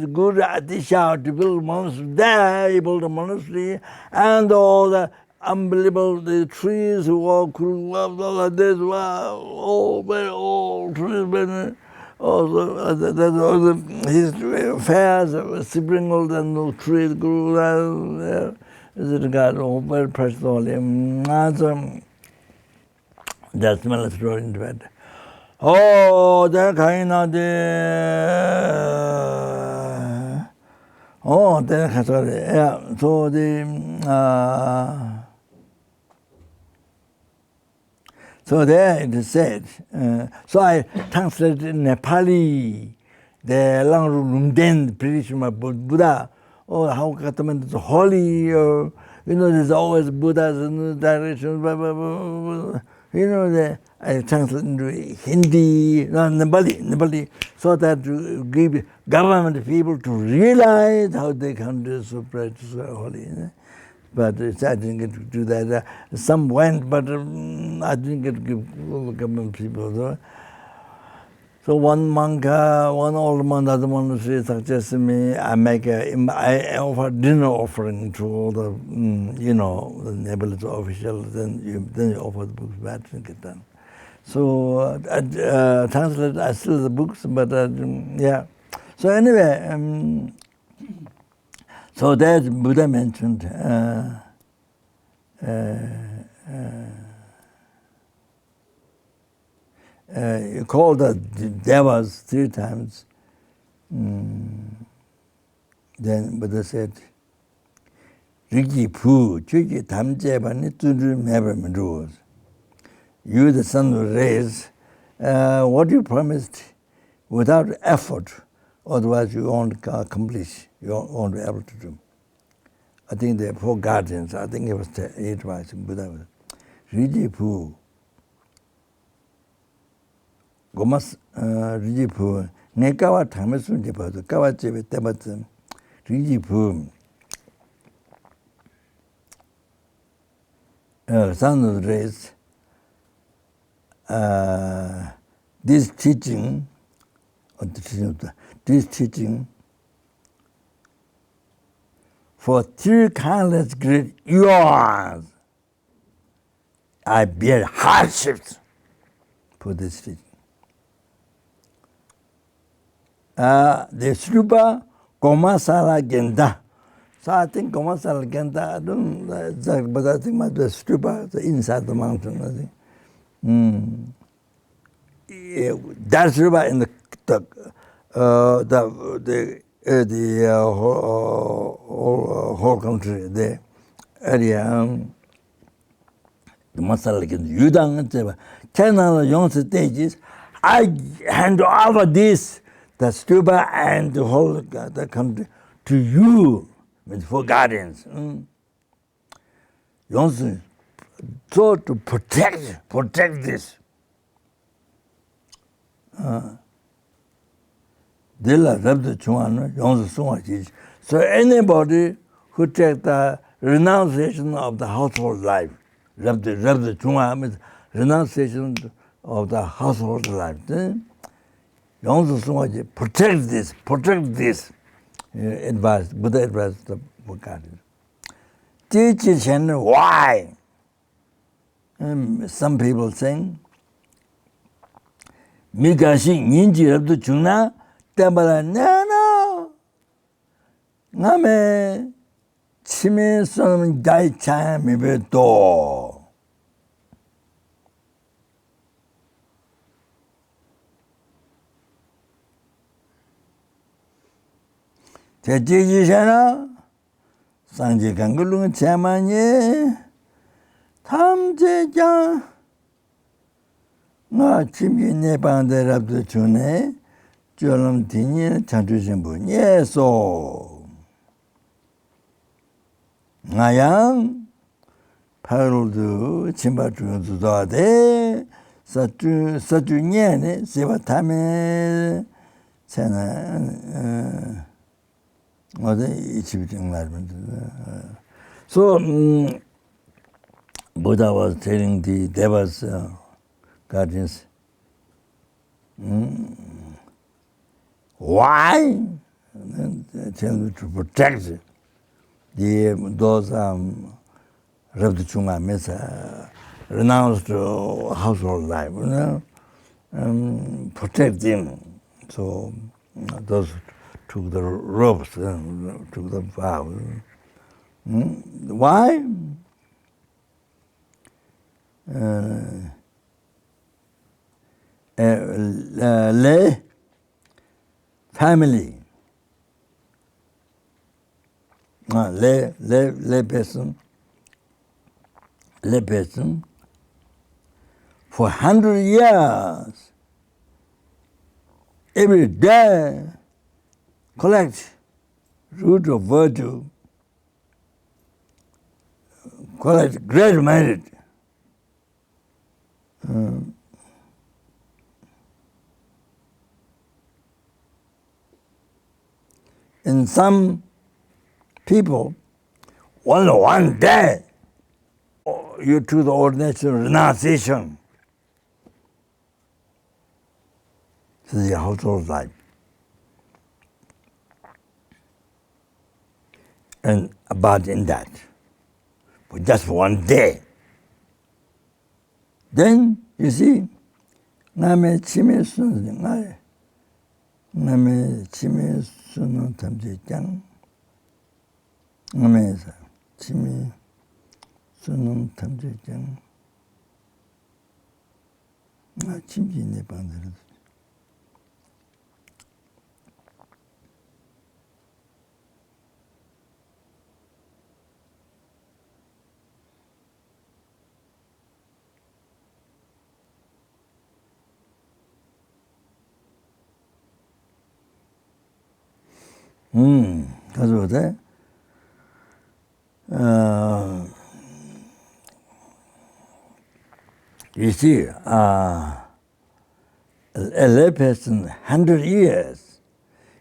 Guru Atisha to build a monastery there. He built a monastery, and all the unbelievable the trees who all like this, all very old trees. Also, his fairs, sprinkled and the trees grew there. Is regard very precious only. That's my story in Tibet. Oh, they're kind of sorry. Yeah, so so there it is said. So I translated in Nepali the mundane tradition of Buddha. Oh, how Kataman is holy, there's always Buddhas in the direction, blah, blah, blah, blah. I translated into Hindi, Nepali, so that to give government people to realize how they can do so practice holy. But I didn't get to do that. Some went, but I didn't get to give all the government people. So one monk, one old man, other monastery suggested me, I offer dinner offering to all the, the neighborhood officials, then you offer the books back and get done. So I translated, I still the books, but yeah. So anyway, so that Buddha mentioned, you call the devas 3 times. Then Buddha said, Riki Pu, Chuki Tamjebani Tudu Mebram. You, the sun will raise what you promised without effort, otherwise you won't accomplish, you won't be able to do. I think there are 4 guardians, I think it was 8 wise Buddha. Riki Pu. Gomas Rijipu, Nekawa Tamasun Deposit, Kawachi Tabatum, Rijipu. Son of the race, this teaching for 3 countless great years, I bear hardships for this teaching. The Srupa Komasala Genda. So I think Komasala Genda, I don't know exactly, but I think it was Srupa, the inside the mountain, I think. That Srupa in the whole country, the area, the Masala Genda, Yudang and Seva. 10 other young stages, I hand over this, the stupa and the whole the country to you with 4 guardians. So to protect this. So anybody who takes the renunciation of the household life. Rabbi Chunga means renunciation of the household life. Protect this. Advice, Buddha advised the Buddha. Teaching why? Some people saying, Mikashi Ninji Rabdu Chuna, Tabala Nana Name Chime Son Dai Chan Mibeto. Teji Shana Sanji Kangulung Chamanye Tamje nga chimki Nepal rabdu chune cholam tinye chanchu shimbu nye so nga yang paruldu chimba chunzu doade satu nye ne seba tame chana ode ichibitinglar. So Buddha was telling the devas guardians, why? Tell me to protect those Rabdu Chunga means renounced household life, protect them. So those took the ropes, took the vow. Why? Lay family, lay person for 100 years, every day collect root of virtue, collect great merit. In some people, only one day, you do the ordination renunciation. This is your household life. And about in that, for just one day. Then, you see, Name Chime Sun, Name Chime Sun Tamje Chang, Name Chime Sun Tamje Chang, Chimji Nepal. That's what you see, a lay person, 100 years,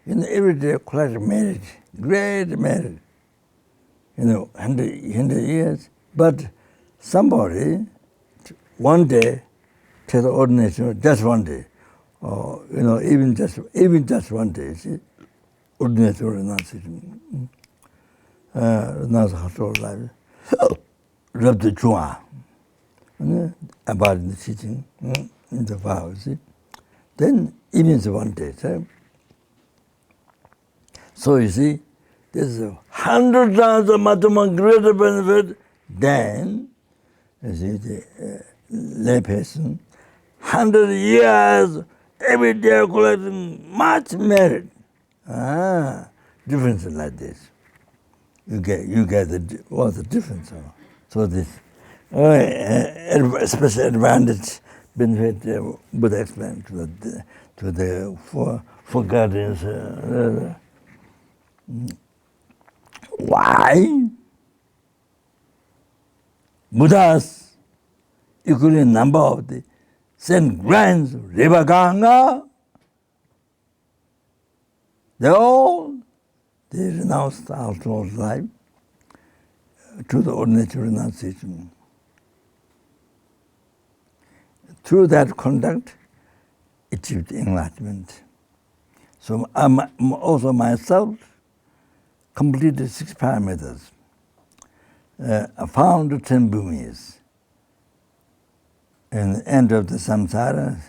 every day collect merit, great merit, 100 years. But somebody, one day, take the ordination, just one day, or even just one day, see, ordination renunciation, renounce household life, Rabdu Chunga, about the teaching, in the vow, see. Then even one day, so you see, this is 100 times a much more greater benefit than, you see, the lay person, 100 years, every day collecting much merit. Difference like this. You get what's the difference? So this special advantage benefit Buddha explained to the four guardians. Why? Buddhas equal in number of the Saint Grands River Ganga. They renounced household life, to the ordination renunciation. Through that conduct, achieved enlightenment. So also myself completed 6 parameters. I found 10 bhumis. And the end of the samsara,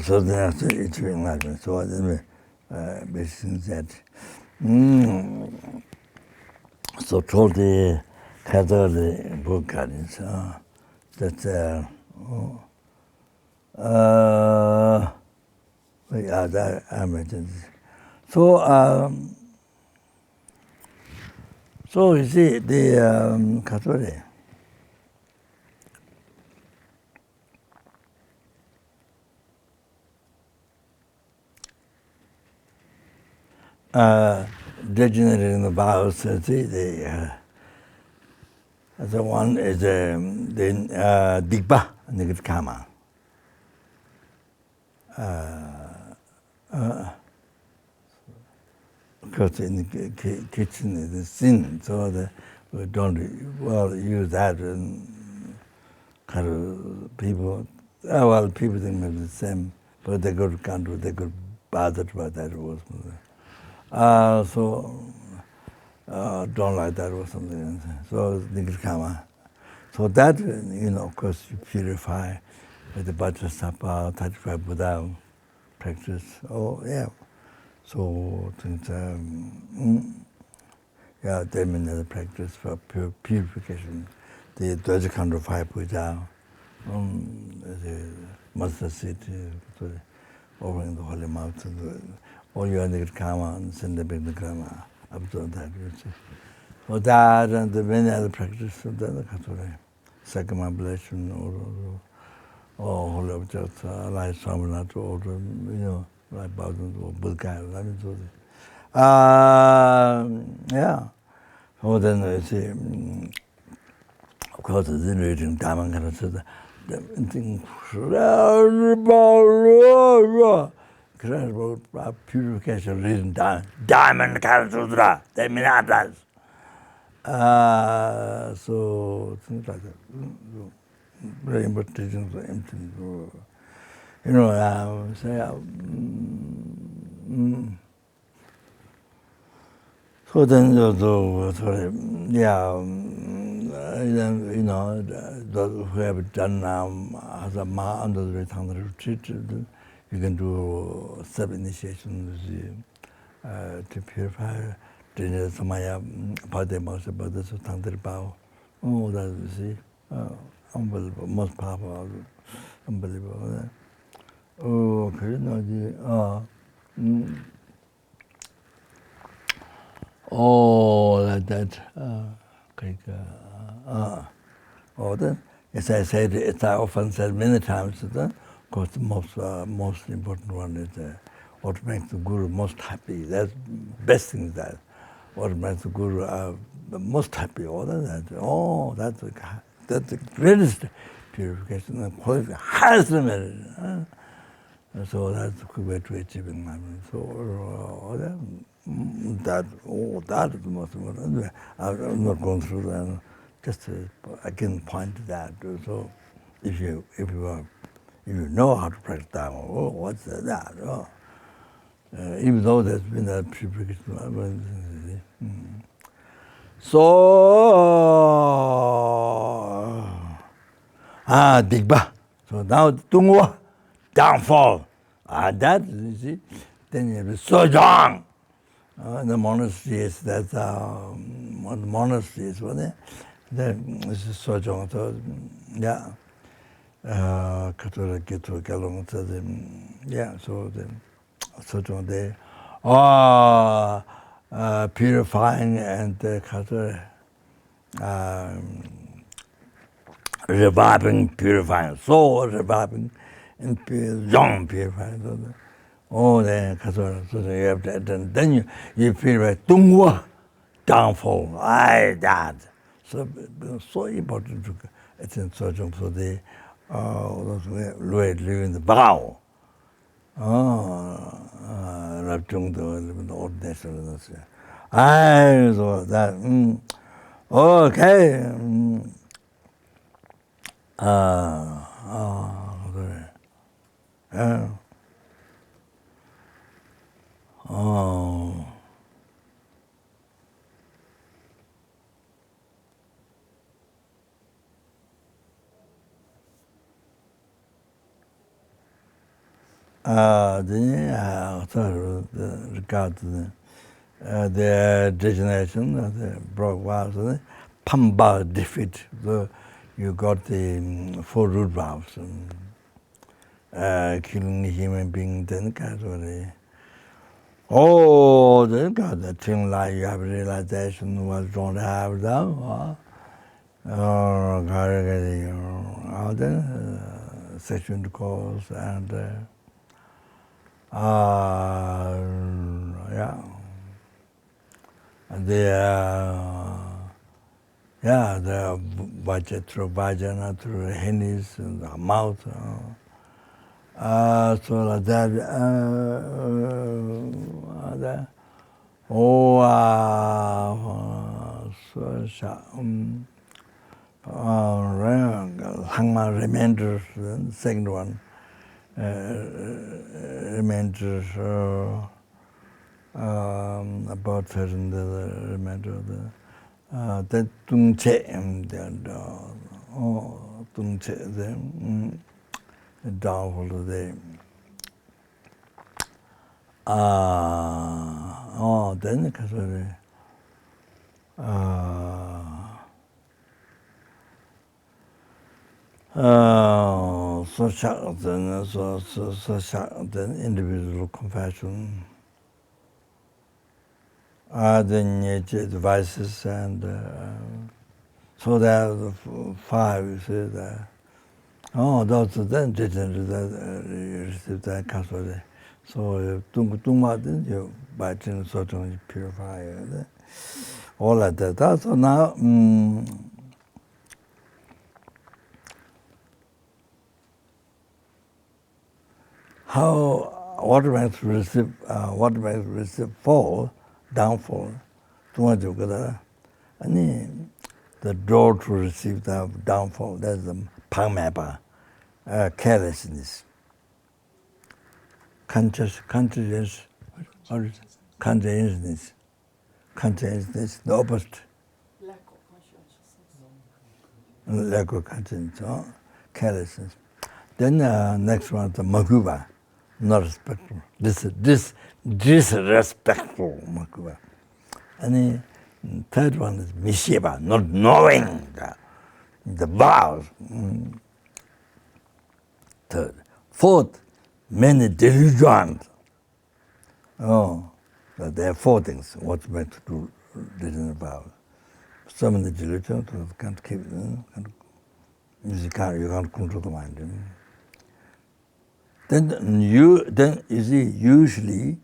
so that's achieved enlightenment. So basically that. So told the Catholic book guardians that yeah, that I mentioned. So you see the Catholic. Degenerating the vows, see the one is the Digba negative karma. Because in the kitchen is a sin, so we don't use that. And kind of people, people think maybe the same, but they got country, they got bothered by that was. Don't like that or something. So negative karma. So that, of course, you purify with the Vajrasattva, 35 Buddha practice. Oh, yeah. So, they mean the practice for purification. The Dwaja of 5 Buddha, the mustard seed, over in the holy mountain, all your negative karma and send the big karma, absorb that. For that and the many other practices of the Catholic, second ablation or holy objects, like Swaminatha or like Bowden or Bulgari. Yeah. So then you see, of course, the reading Diamond kind of said incredible purification reading Diamond Karasudra, the Minatas. So things like that. Very important teachings are empty. So then those who have done as a ma under the return retreat, you can do sub-initiation to purify. Samaya Pademos about this Tantra Bao. Oh, that you see. Unbelievable, most powerful, unbelievable. Oh, Krishna. Oh, that. Then, as I said, as I often said many times, of course, the most important one is what makes the Guru most happy. That's the best thing is that. What makes the Guru the most happy, all that. Oh, that's the greatest purification, the quality, highest merit. So that's a good way to achieve enlightenment. So that is the most important. I'm not going through that. Just I can point to that. So if you know how to practice Dharma, oh, what's that? Oh. Even though there's been a purification. So, Digba. So now Tungwa, downfall. That, you see, then you have Sojong. The monasteries, that's one monasteries, wasn't it? This is Sojong. So, yeah. Katura Gitu Galong, yeah, so then Sojong there. Purifying and reviving, purifying, soul reviving, and young purifying. Oh, then you have to, then you purify Tungwa, downfall. That. So important to it's in Sojong for the those living the vow. Raptung ordination. So that, okay. Sorry. Regard to the destination, the broke vows, Pamba defeat. You got the four root vows, killing a human being, then casually. Oh, then got the thing like you have realization was don't have them. Then sexual intercourse and yeah, the budget through vagina, through hennies and the mouth. So like that. Hangman remainders, the second one. Remainders about certain the remainder of the Tungche and Tungche the downfall of the then because then individual compassion, the nature devices, and so there are the five. You see that. Those then didn't receive that custody. So Tungma didn't you by certain purify all like that. So now. What makes receive fall, downfall, and the door to receive the downfall, that's the pangmapa, carelessness. Consciousness, consciousness, the opposite. Lack of consciousness, carelessness. Then next one, the makuba. Not respectful. Disrespectful makuba. And the third one is mishiba, not knowing the vows. Third. Fourth, many delusions. So there are four things what's meant to do delusion vows. Some of the delusions you can't keep, you can't control the mind. Then you see usually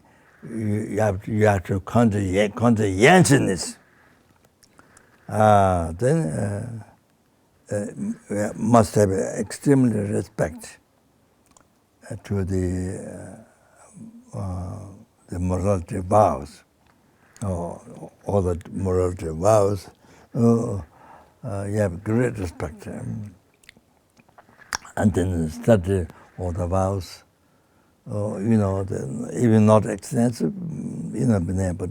you have to conscientiousness. Then must have extremely respect to the morality vows, all the morality vows. You have great respect, and then study all the vows. Even not extensive, but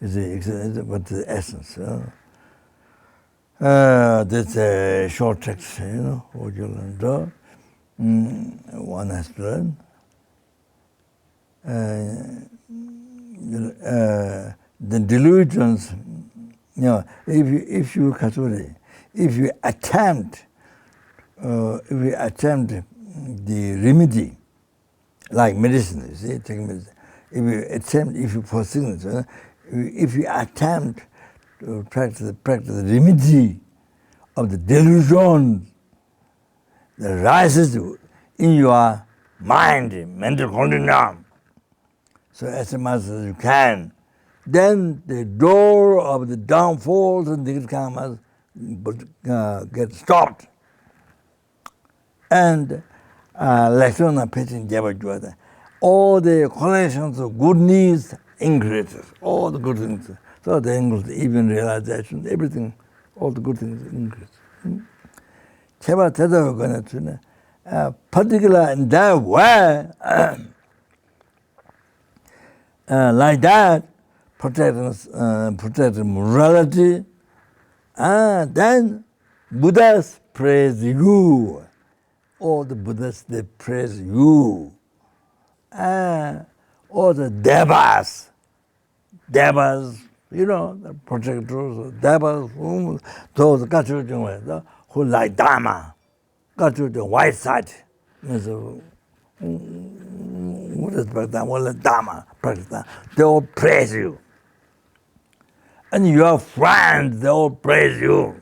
but the essence. This short text, what you learn. One has to learn. The delusions, if you attempt the remedy, like medicine, you see, taking medicine. If you attempt to practice the remedy of the delusion that rises in your mind, mental continuum, so as much as you can, then the door of the downfalls and the karmas get stopped. And Lakshmana Pachin Java all the collections of good needs increases, all the good things. So they increase, even realization, everything, all the good things increase. 제발 대답을 거는 particular in that way, like that, protecting morality, then Buddhas praise you. All the Buddhas, they praise you. All the devas, you know, the protectors, devas, those who like Dharma, got to the white side. What is Dharma? They all praise you. And your friends, they all praise you.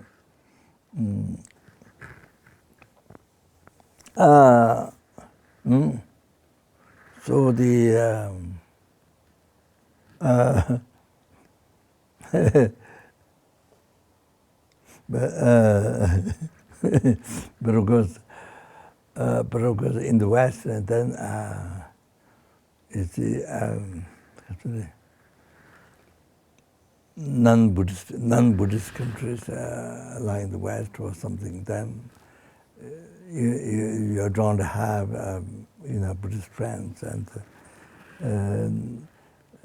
So the but of course in the West, and then it's the non-Buddhist countries like the West or something. Then you don't have Buddhist friends and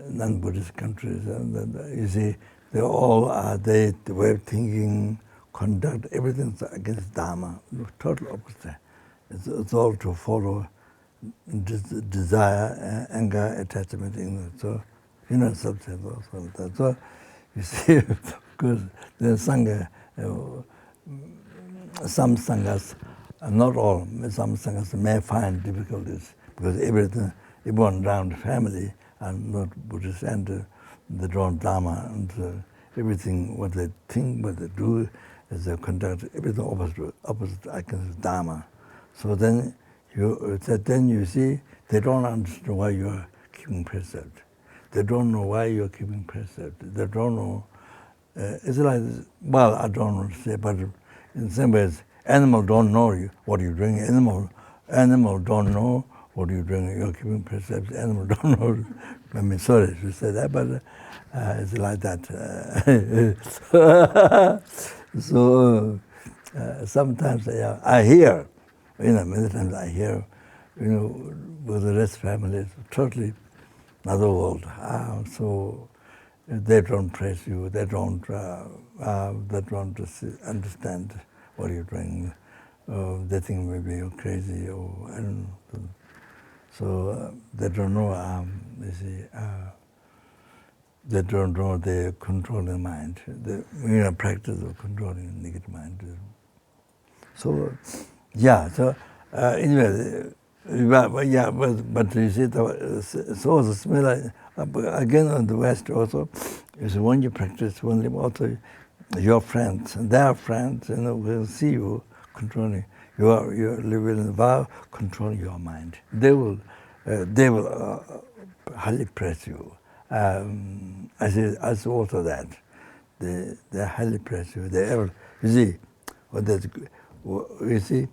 non-Buddhist countries, and you see they all are the way of thinking, conduct, everything's against Dharma, total opposite. It's all to follow desire, anger, attachment, so substance also like that. So you see, because the Sangha, some Sanghas, not all, some Sanghas may find difficulties because everyone around the family are not Buddhist, and they don't Dharma, and everything what they think, what they do, is they conduct everything opposite against Dharma. So then you see they don't understand why you are keeping precept. They don't know why you are keeping precept. They don't know. It's like, well, I don't want to say, but in some ways, animal don't know what you're doing. Animal don't know what you're doing. You're keeping precepts. Animal don't know. I mean, sorry to say that, but it's like that. So sometimes I hear, many times I hear, with the rest family, it's totally another world. So they don't praise you. They don't understand what you're doing. They think maybe you're crazy, or I don't know. So they don't know. You see, they don't know the controlling mind. The practice of controlling negative mind. So, yeah. So anyway, but you see, so the smell again on the West also is when you practice, when also your friends and their friends, will see you controlling. You're living in the vow, controlling your mind. They will highly praise you. I see also that they highly praise you. You see, you see,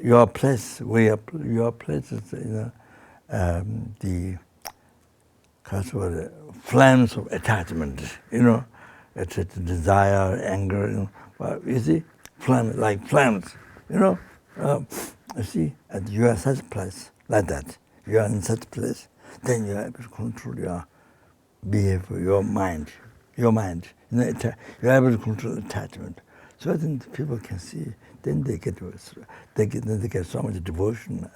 your place is the flames of attachment. It's desire, anger. You see, flames. You see, and you are such a place like that. You are in such a place, then you are able to control your behavior, your mind. You're able to control attachment. So I think people can see. Then they get so much devotion.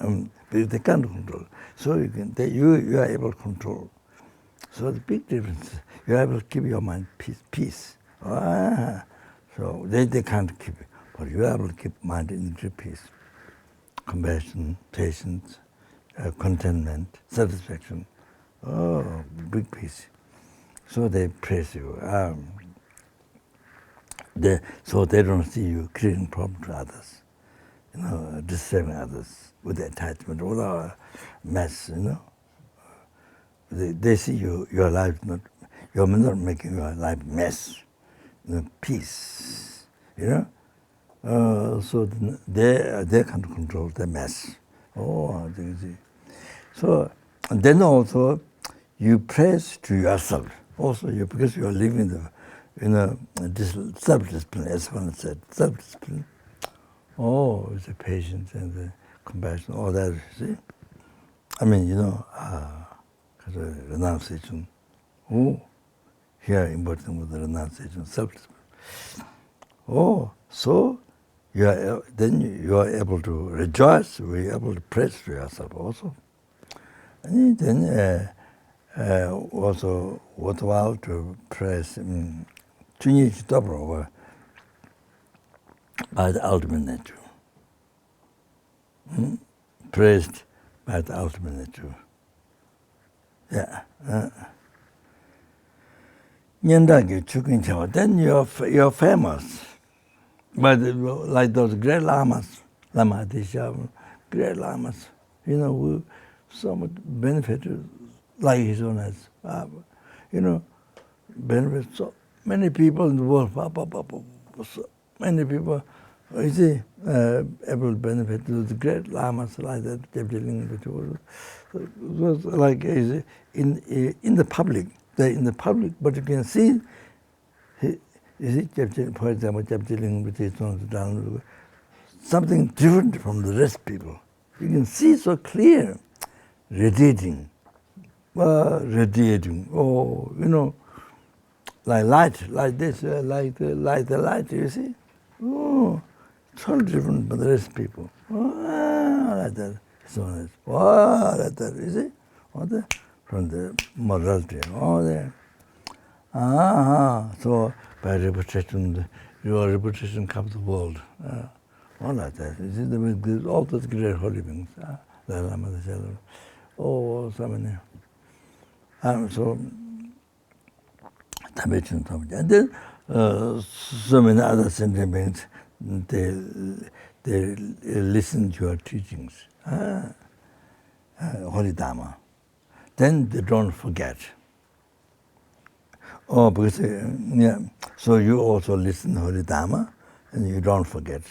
Because they can't control. So you are able to control. So the big difference is you're able to keep your mind peace. So they can't keep it, but you're able to keep mind in peace. Compassion, patience, contentment, satisfaction. Oh, big peace. So they praise you. So they don't see you creating problems to others, disturbing others with attachment, with our mess, They see your life you're not making your life mess, peace, So they can control the mess. Oh, you see. So And then also, you praise to yourself. Also, because you are living this self-discipline, as one said, self-discipline. Oh, it's the patience and the compassion, all that, see? I mean, renunciation. Oh, here important with the renunciation, self-discipline. Oh, so then you are able to rejoice, you are able to praise to yourself also. And then also worthwhile to praise Chunyi Dobro by the ultimate nature. Praised by the ultimate nature. Yeah. Then you're famous. But like those great lamas, Lama Disha, great lamas, who so much benefited, like his own as, benefit so many people in the world, so many people, you see, able to benefit the great lamas like that, it was like in the public, they're in the public, but you can see, you see, for example, something different from the rest people. You can see so clear, radiating. Oh, like light, like this, like the light, you see? Oh, totally different from the rest people. Oh, like that. So nice. Oh, like that, you see? All the, from the morality, all there. So by reputation, your reputation comes to the world. All like that. You see, all those great holy beings. The Lama, the Shadow. Oh, so many. So, and then so many other sentient beings, they listen to your teachings, Holy Dharma. Then they don't forget. Oh, because, so you also listen to Holy Dharma, and you don't forget.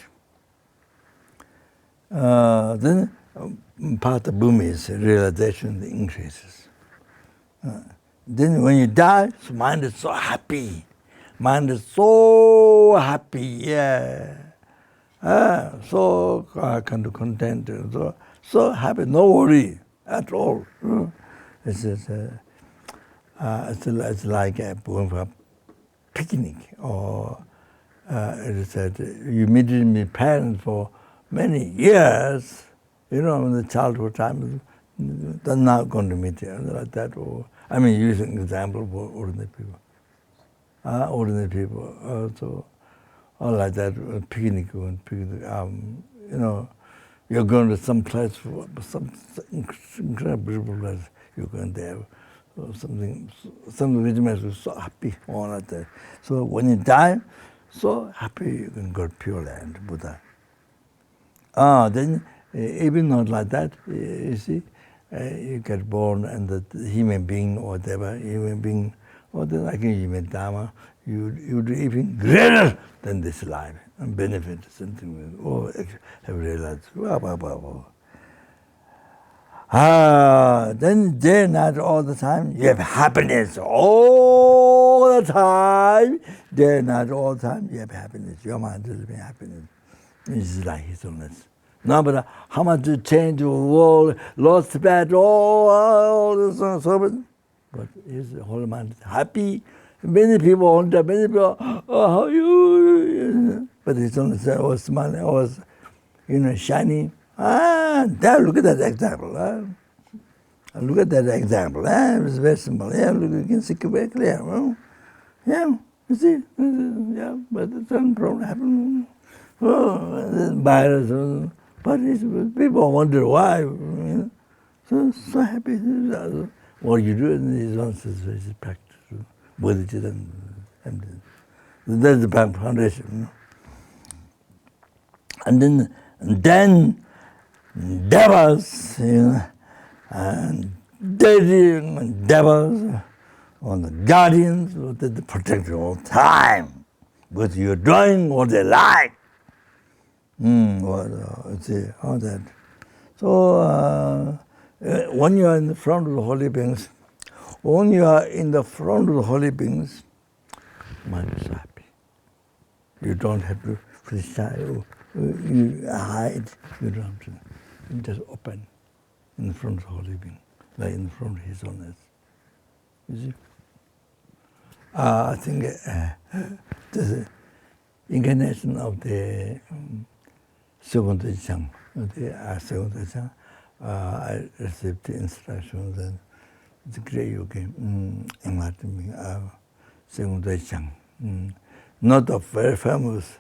Then part of Bhumi's realization increases. Then when you die, mind is so happy. Mind is so happy, yeah. So kind of content, so happy, no worry at all. It's like going for a picnic, or it is that you meet your parents for many years, in the childhood time, they're not going to meet you like that. Or I mean, using an example for ordinary people. Ordinary people, so all like that, picnic, you're going to some place, some incredible place, you're going there, something which makes you so happy, all like that. So when you die, so happy you can go to Pure Land, Buddha. Then even not like that, you see, you get born and the human being or whatever, human being, or then like a human Dharma, you do even greater than this life and benefit something. Oh, have realized. Then day and night all the time, you have happiness all the time. Day and night all the time, you have happiness. Your mind is living happiness. This is like his illness. No matter how much you change the world, lost bad, all this and so on. But his whole mind is happy. Many people wonder, many people, oh, how you? But his illness was smiling, was, shining. There, look at that example. Look at that example. It's very simple. Yeah, look, you can see it very clear. Yeah, you see, yeah, but the same problem happened. Oh, virus, but people wonder why. So happy. What you do in these ones is practice. Bodhicitta and that's the foundation. And then devas, and devas, or the guardians, they protect you all the time. Because you're doing what they like. All that. So When you are in the front of the holy beings, when you are in the front of the holy beings, mind is happy. You don't have to feel shy, you hide, you don't have to. You just open in front of the holy being, like in front of His Holiness. You see? I think the incarnation of the second Chang, second Chang, I received the instructions that the great yogi, enlightenment, second Chang. Not a very famous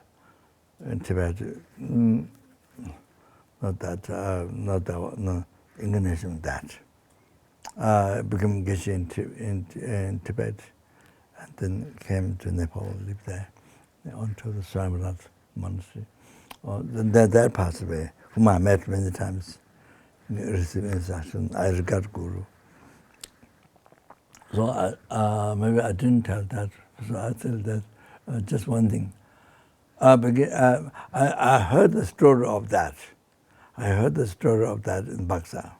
in Tibet, not that, no incarnation of that. Became Geshe in Tibet, and then came to Nepal, lived there, onto the Swaminath Monastery. Then that passed away, whom I met many times, received instruction. I regard Guru. So maybe I didn't tell that, so I tell that just one thing. I heard the story of that. I heard the story of that in Baksa.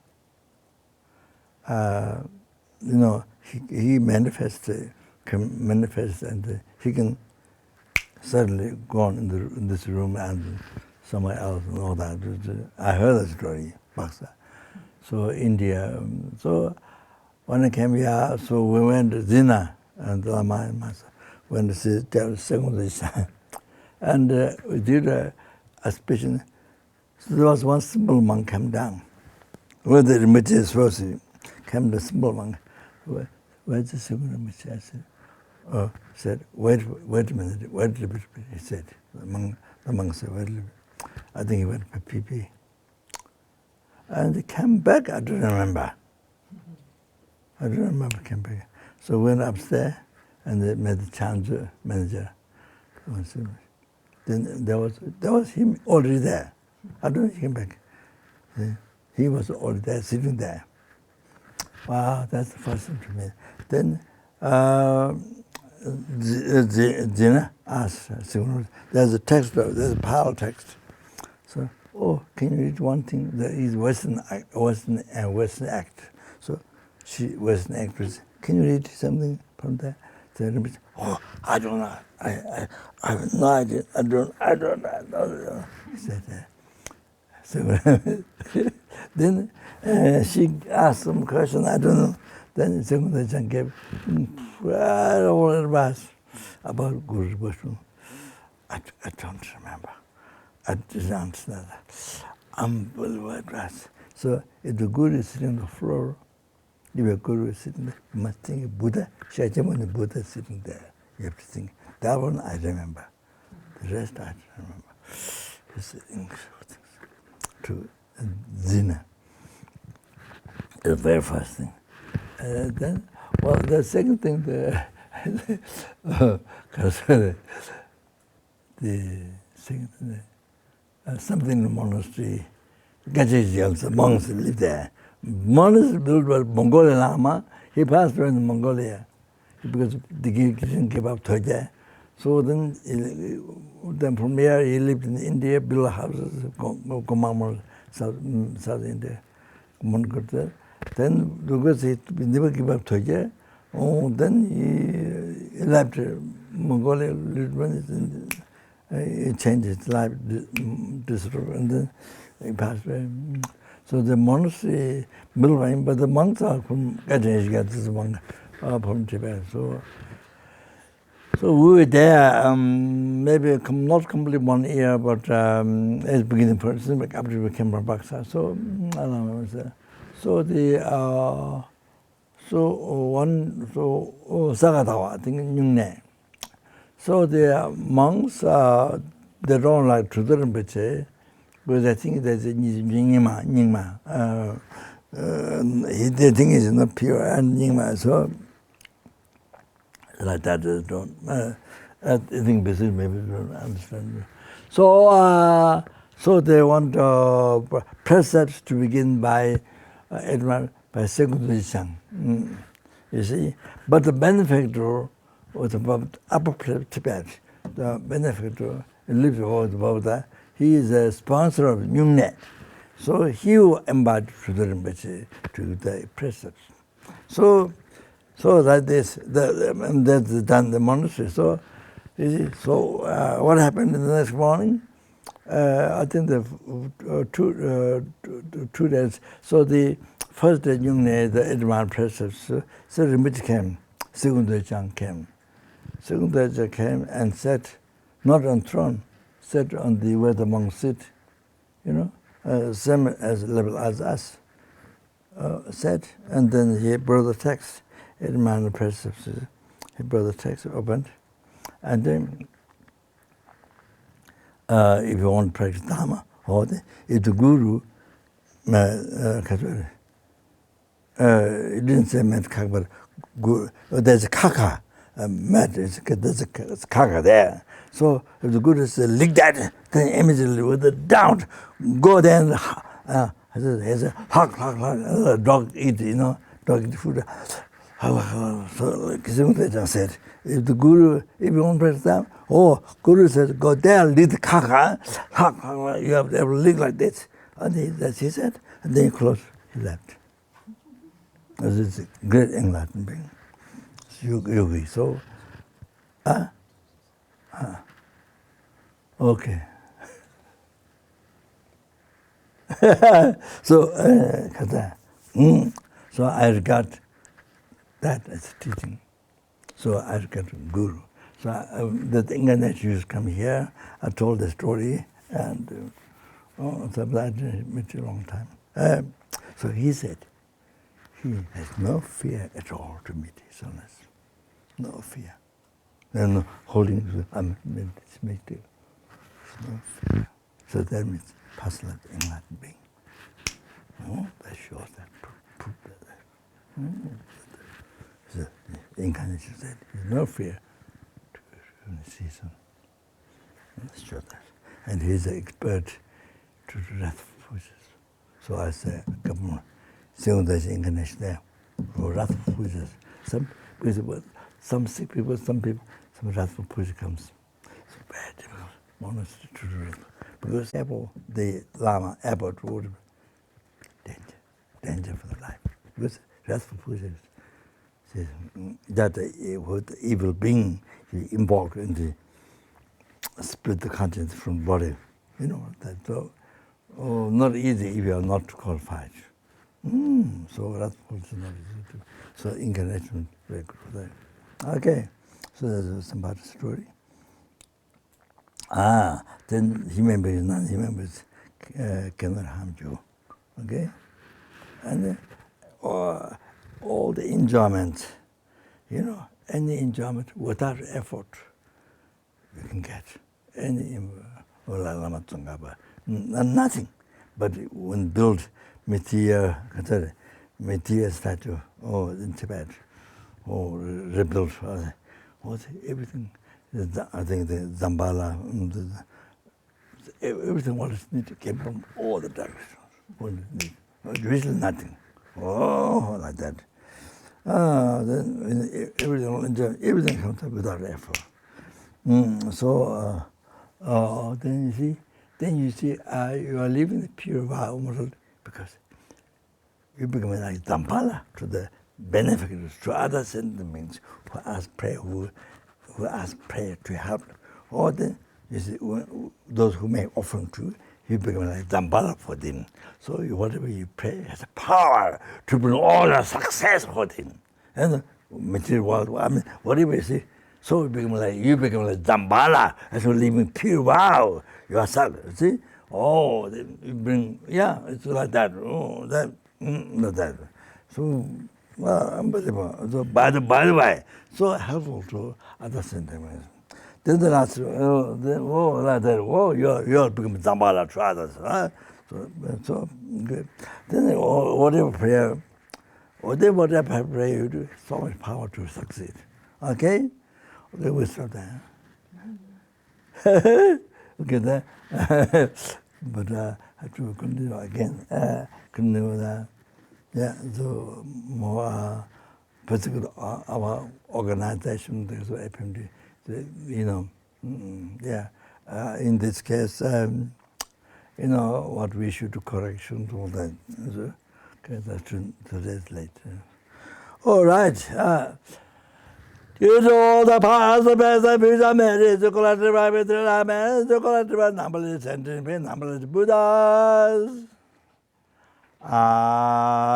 He manifests, and he can suddenly go on in this room and somewhere else and all that. I heard the story, Baksa. So India, so when I came here, so we went to Zina and Lama and myself went to see the second Shan. And we did a speech. So there was one simple monk came down. Where the Rinpoche is supposed to came the simple monk. Where's the second Rinpoche? I said, wait a minute, wait a little bit. He said, the monk said, wait a little bit. I think he went for PP. And he came back, I don't remember. I don't remember came back. So we went upstairs and they met the Chandra manager. Then there was him already there. I don't know he came back. He was already there, sitting there. Wow, that's the first thing to me. Then Jina asked, there's a text, there's a power text. So, can you read one thing? There is Western act. So she Western actress. Can you read something from there? So, I don't know. I have no idea. I don't know. He said, so then she asked some question, I don't know. Then Second gave all advice about Guru Boshu. I don't remember. I didn't understand that. Unbelievable advice. So if the Guru is sitting on the floor, if a Guru is sitting there, you must think Buddha, Shakyamuni Buddha is sitting there. You have to think. That one I remember. The rest I don't remember. It's to Zina. The very first thing. Then, the second thing, the second thing, something in the monastery, the monks live there. Monastery built by Mongolian Lama. He passed away in Mongolia because the king didn't give up Toja. So then from here he lived in India, built houses, Kopan, South India. Then because he never gave up Toja, then he left Mongolia, he changed his life, and then he passed away. So the monastery built by him, but the monks are from from Tibet. So we were there, maybe not completely 1 year, but at the beginning, after we came from Baksa. So I don't know. So Sagatawa, I think Nyungne. So the monks, they don't like to Rinpoche, because I think there's a Nyingma. They think it's not pure and Nyingma, so like that they don't. I think basically maybe they don't understand. So they want precepts to begin by secondary Chang. You see, but the benefactor was about Upper Tibet. The benefactor lives above that. He is a sponsor of Nyungne. So he embodied to the Rinpoche, to the precepts. So that that's done the monastery. So you see, so what happened in the next morning? I think the 2 days. So the first day, the Edman precepts, so Rinpoche came, second day Chang came. Second day came and sat, not on throne, sat on the where the monks sit, same as level as us. Sat, and then he brought the text, Edman precepts. He brought the text, opened, and then if you want to practice Dharma, if the Guru, it didn't say mat kaka, but Guru, there's a kaka, mat, there's a kaka there. So if the Guru says, lick that, then immediately with the doubt, go there and there's a dog eat, dog eat food. So like Zimtejan said, if the Guru, if you want to practice that, Guru says, go there, lead the kaka, you have to lick like this. And that's he said, and then he closed, he left. This is a great enlightened being. Yogi. So, okay. So, so I regard that as teaching. So I regard Guru. So the incarnation used to come here. I told the story, and so that met a long time. So he said, he has no fear at all to meet his illness. No fear. And holding it's no fear. So that means personal enlightened being. That shows that, proof that. So the incarnation said, no fear to see some. Let's show that. And he's an expert to wrathful forces. So I say, come on, seeing there's incarnation there, for wrathful forces. Some sick people, some wrathful forces comes. So bad, monastery to do it. Because the Lama, abbot would danger for the life. Because wrathful forces that the evil being involved in the split the conscience from body. That's so not easy if you are not qualified. So wrathful is not easy to. So incarnation very good for that. Okay, so there's some part of the story. Then he members, non-members cannot harm you. Okay, and all the enjoyment, any enjoyment without effort, you can get any nothing. But when build material statue, in Tibet, rebuilt, everything. I think the Zambala, everything what is needed came from all the directions. Usually nothing. Like that. Then everything comes up without effort. So then you see, you are living the pure vow because you become like Zambala to the benefactors, to other sentient beings who ask prayer, who ask prayer to help. Or then you see, those who make offering to you become like Zambala for them. So whatever you pray has a power to bring all the success for them. And material world, whatever you see, so you become like Zambala, as you live in pure vow yourself. See? Then you bring, it's like that. Not that. So, unbelievable. So by the way, so helpful to other sentiments. Then the last, like that, you're become Zambala to others. Huh? So good. Then whatever prayer you do, so much power to succeed. Okay? Okay, we stop there. Okay, there. But I have to continue again. Continue that. So more particular our organization, there's FPMT, in this case, you know, what we should do, corrections, all that. So, okay, that's today's later. All right. You know the past, the best, the future, marriage, the collective, the collective, numberless sentient, numberless Buddhas.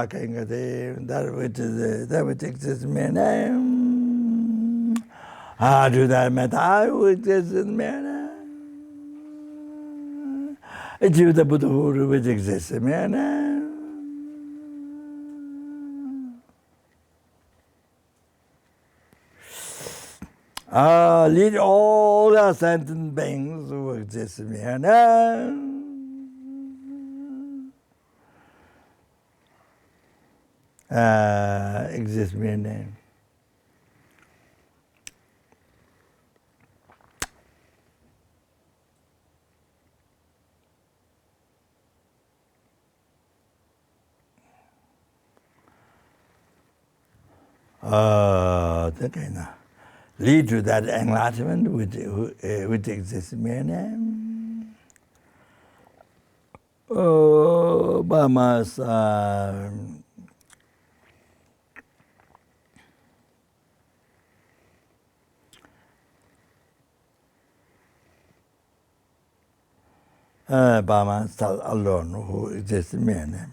King of that which exists in mere name. Do that matter which exists in mere name. Do the Buddhahood which exists in mere name. Lead all the sentient beings who exist in mere name. Exists mere name. Lead to that enlightenment which exists in mere name. Brahma's Brahma's alone who exists in mere name.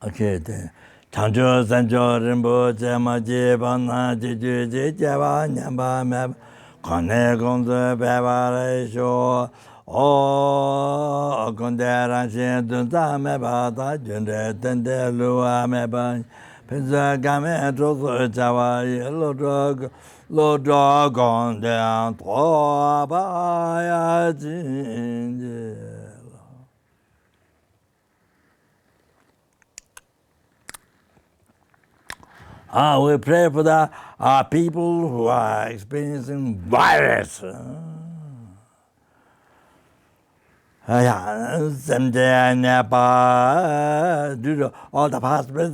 Okay, then. Chancho Sancho Rinpoche Maji Bana Jiju Java Nyamba Mab Kone Gonzo Beba Resho O Kondera Shin Dunta Meba Ta Junde Tende Lua Meba Pizza Game Trozo Java Lo Dog on down Toba Jinje. We pray for the people who are experiencing virus. Nepal, due to all the past marriage,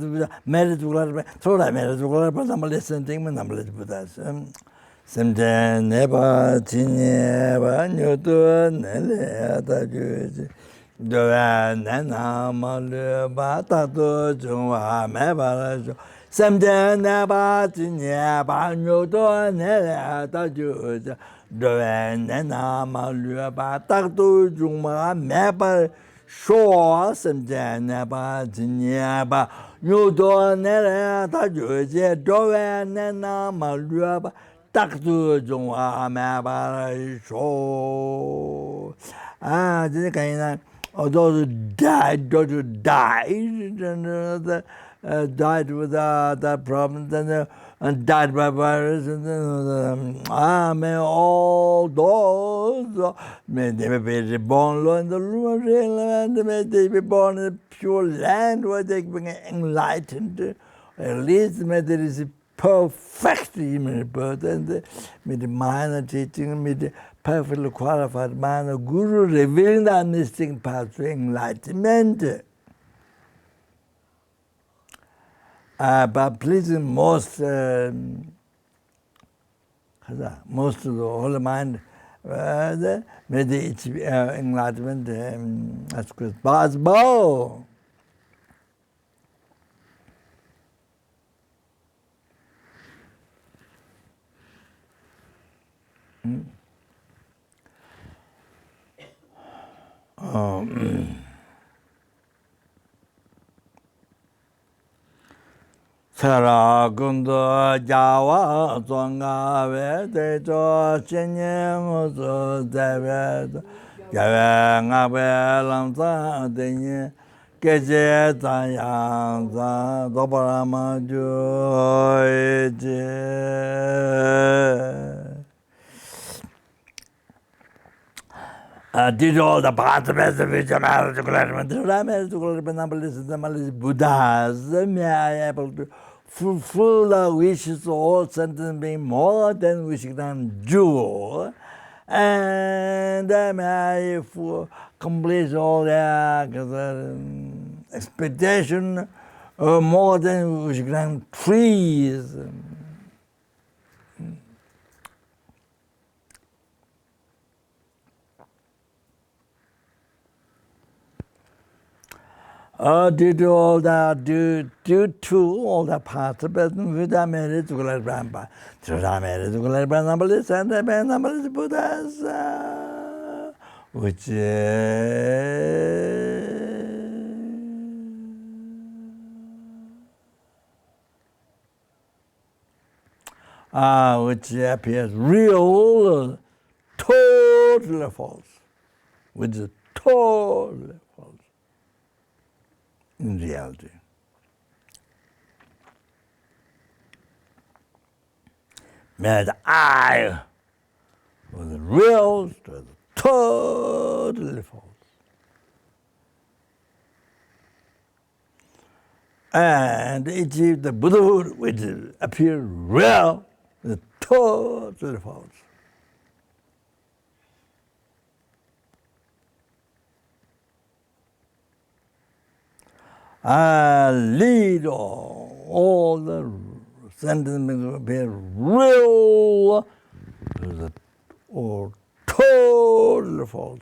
so that marriage, number listening, number Buddhas. Sometime Nepal, Chinyaba, Newton, Nelly, Nana, Malu, Batatu, Juma, Mebala. Sometime Nepal, Chinyaba, Newton, Nelly, Nana, Malu, Batatu, Juma, Mebala. Sure, sometime Nepal, Chinyaba, Newton, Nelly, Nana, Malu, Taktu Jungwa Mabara Show. This kind of those who died, died with that problem, and died by virus, may all those, may they be reborn in the lunar land, may they be born in the pure land where they be enlightened, at least may they receive perfect human birth, and with the minor teaching, with the perfectly qualified minor guru revealing the understanding path to enlightenment. But pleasing most of the holy mind, may the enlightenment as quick as possible. Saragundo Jawa Zonga Vedejo Chenyemuzo David Gavanga Belamza Denye Keje Tayanza Dobarama Joyje. Did all the paths of the future marriage, Buddhas, may I able to fulfill the wishes of all sentient beings more than we can do, and may I complete all their expectation more than which grand trees. Due to all that, due to all the parts of it, Buddha made it to Gulai Brahma. Buddha made it to Gulai Brahma, and the Brahma Buddhas, which which appears real, totally false, which is totally false in reality. Made I was real, totally false. And achieve the Buddhahood, which appear real, is totally false. Lead all the sentiments appear real, or totally false.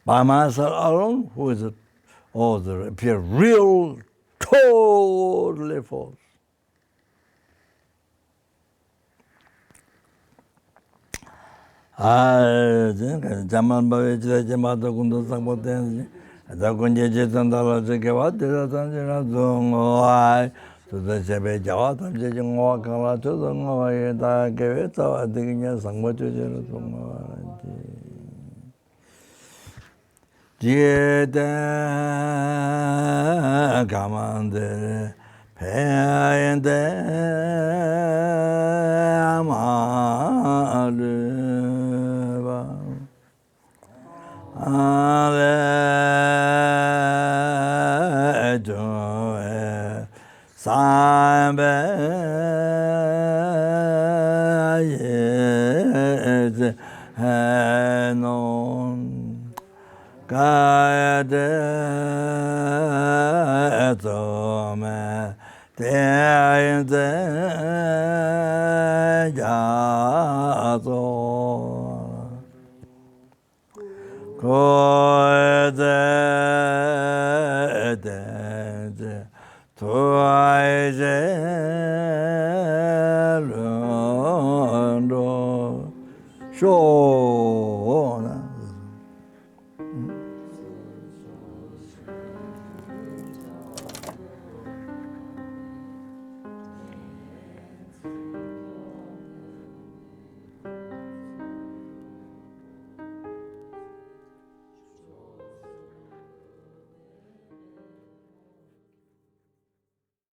By myself alone, who is it? Oh, they appear real, totally false. Jaman Bhavich, Jamata Kundu Sapoten, the Kunja Sandala Jakavat, to the Sebe Jawat, and Jajang Wakala to the Noy, the Gaveta, I think yes, and what you do. Jeda Gamande Payende Amaleva Ale Joe Sambe Yes Hanon Kaya de tome te de jato ko de